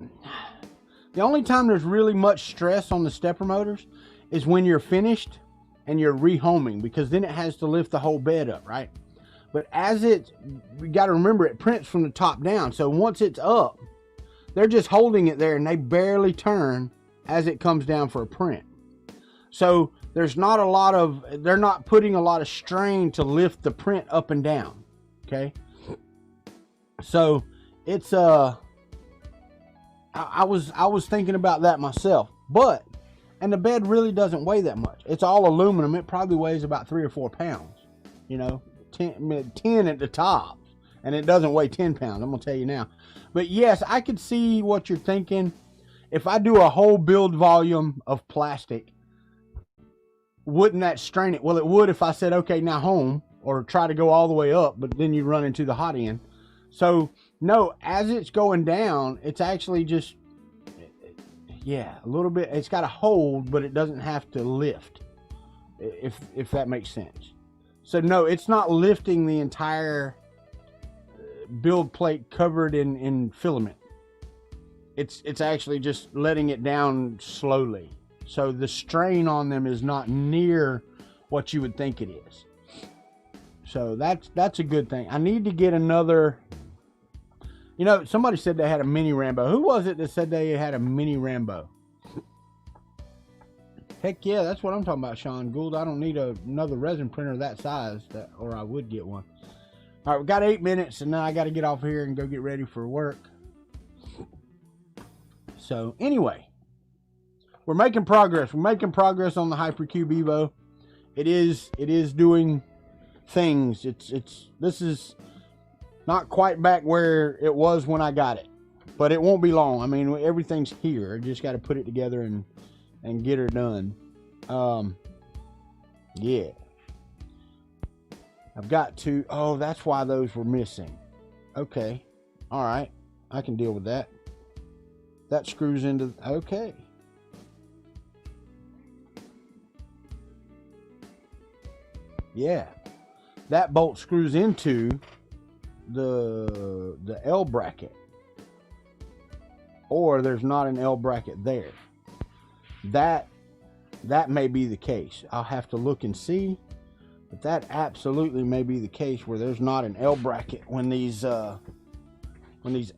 the only time there's really much stress on the stepper motors is when you're finished and you're rehoming, because then it has to lift the whole bed up, right? But we got to remember, it prints from the top down. So once it's up, they're just holding it there and they barely turn as it comes down for a print. So there's not a lot of, they're not putting a lot of strain to lift the print up and down. Okay. So it's, I was thinking about that myself, and the bed really doesn't weigh that much. It's all aluminum. It probably weighs about 3 or 4 pounds, 10 at the top, and it doesn't weigh 10 pounds. I'm gonna tell you now. But yes, I could see what you're thinking. If I do a whole build volume of plastic, wouldn't that strain it? Well, it would if I said, okay, now home, or try to go all the way up, but then you run into the hot end. So no, as it's going down, it's actually just, yeah, a little bit. It's got a hold, but it doesn't have to lift, if that makes sense. So no, it's not lifting the entire build plate covered in filament. It's actually just letting it down slowly. So the strain on them is not near what you would think it is. So that's a good thing. I need to get another. You know, somebody said they had a mini Rambo. Who was it that said they had a mini Rambo? Heck yeah, that's what I'm talking about, Sean Gould. I don't need another resin printer that size, or I would get one. All right, we got 8 minutes, and now I got to get off here and go get ready for work. So anyway, we're making progress. We're making progress on the Hypercube EVO. It is doing things. This is not quite back where it was when I got it, but it won't be long. I mean, everything's here. I just got to put it together and get her done. Yeah, I've got to. Oh, that's why those were missing. Okay, all right, I can deal with that. That screws into, okay. Yeah, that bolt screws into the L bracket, or there's not an L bracket there. That may be the case. I'll have to look and see, but that absolutely may be the case where there's not an L bracket when these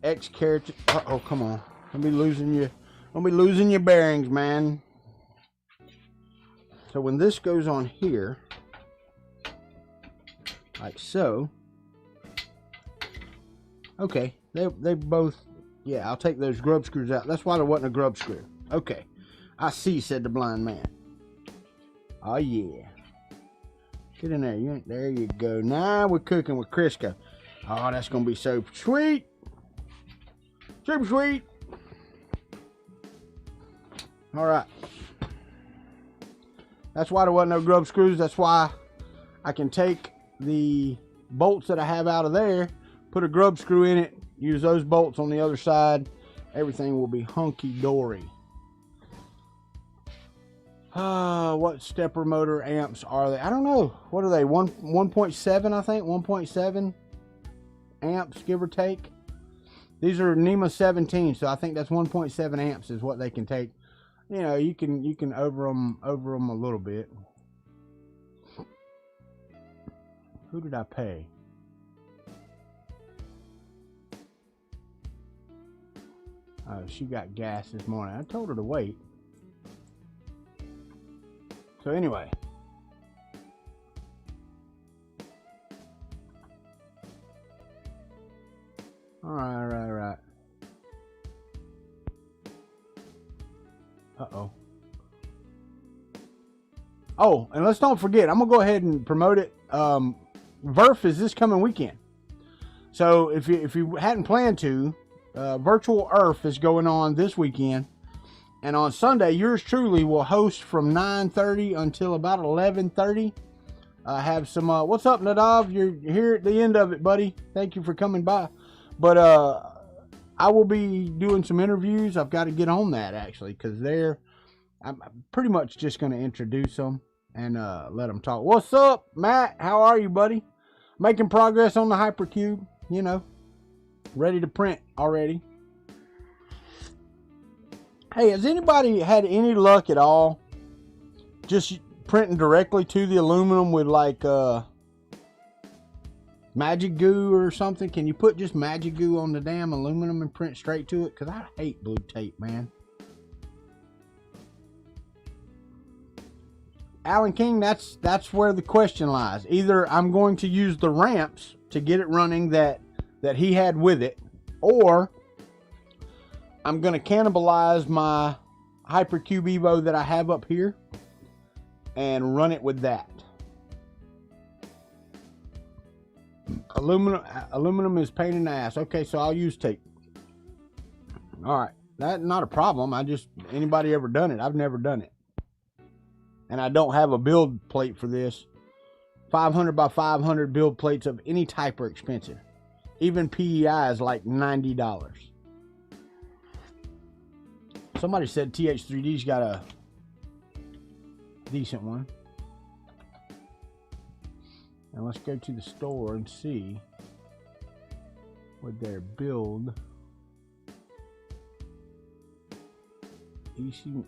X characters. Oh, come on! Don't be losing your bearings, man. So when this goes on here, like so. Okay, they both, yeah, I'll take those grub screws out. That's why there wasn't a grub screw. Okay, I see, said the blind man. Oh yeah. Get in there. There you go. Now we're cooking with Crisco. Oh, that's going to be so sweet. Super sweet. All right. That's why there wasn't no grub screws. That's why I can take the bolts that I have out of there, put a grub screw in it, use those bolts on the other side. Everything will be hunky-dory. What stepper motor amps are they? I don't know. What are they? 1.7, I think. 1.7 amps, give or take. These are NEMA 17, so I think that's 1.7 amps is what they can take. You know, you can over them a little bit. Who did I pay? She got gas this morning. I told her to wait. So anyway. All right. Uh-oh. Oh, and let's don't forget, I'm going to go ahead and promote it. VRF is this coming weekend. So if you hadn't planned to, Virtual Earth is going on this weekend. And on Sunday, yours truly will host from 9:30 until about 11:30. Have some, what's up, Nadav? You're here at the end of it, buddy. Thank you for coming by. But I will be doing some interviews. I've got to get on that, actually, because I'm pretty much just going to introduce them and let them talk. What's up, Matt? How are you, buddy? Making progress on the Hypercube, you know. Ready to print already. Hey, has anybody had any luck at all just printing directly to the aluminum with like magic goo or something? Can you put just magic goo on the damn aluminum and print straight to it? Because I hate blue tape, man. Alan King, that's where the question lies. Either I'm going to use the ramps to get it running that he had with it, or I'm going to cannibalize my Hypercube EVO that I have up here and run it with that. Aluminum is pain in the ass. Okay, so I'll use tape. All right, that's not a problem. Anybody ever done it? I've never done it. And I don't have a build plate for this. 500 by 500 build plates of any type are expensive. Even PEI is like $90. Somebody said TH3D's got a decent one. And let's go to the store and see what their build.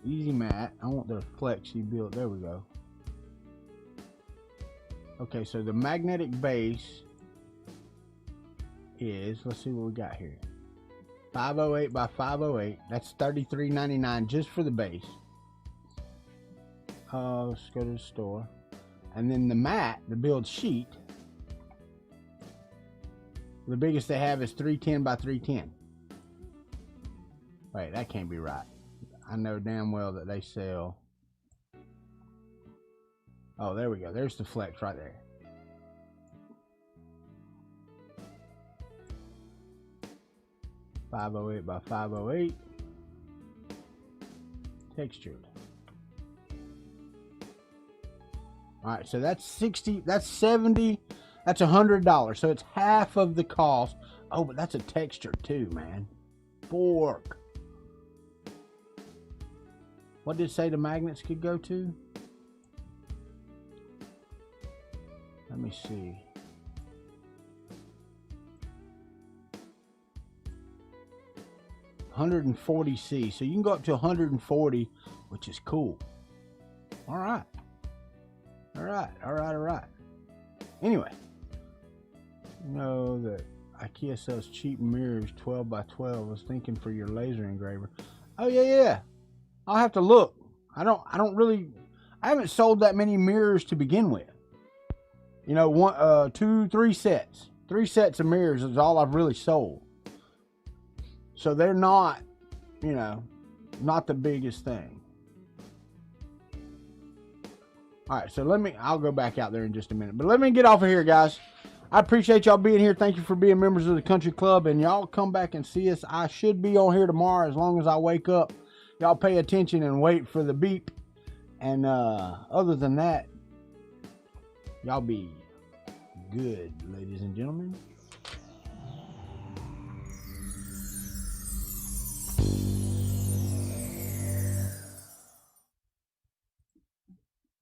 Easy mat. I want their flexi build. There we go. Okay, so the magnetic base is, let's see what we got here. 508 by 508. That's $33.99 just for the base. Let's go to the store. And then the mat, the build sheet, the biggest they have is 310 by 310. Wait, that can't be right. I know damn well that they sell. Oh, there we go. There's the flex right there. .508 by 508. Textured. Alright, so that's 60, that's 70, that's $100. So it's half of the cost. Oh, but that's a texture too, man. Fork. What did it say the magnets could go to? Let me see. $140C. So you can go up to 140, which is cool. Alright. Alright. Anyway, you know that IKEA sells cheap mirrors 12 by 12. I was thinking for your laser engraver. Oh yeah. I'll have to look. I haven't sold that many mirrors to begin with. You know, 3 sets. 3 sets of mirrors is all I've really sold. So they're not, you know, not the biggest thing. Alright, so I'll go back out there in just a minute. But let me get off of here, guys. I appreciate y'all being here. Thank you for being members of the country club. And y'all come back and see us. I should be on here tomorrow as long as I wake up. Y'all pay attention and wait for the beep. And other than that, y'all be good, ladies and gentlemen.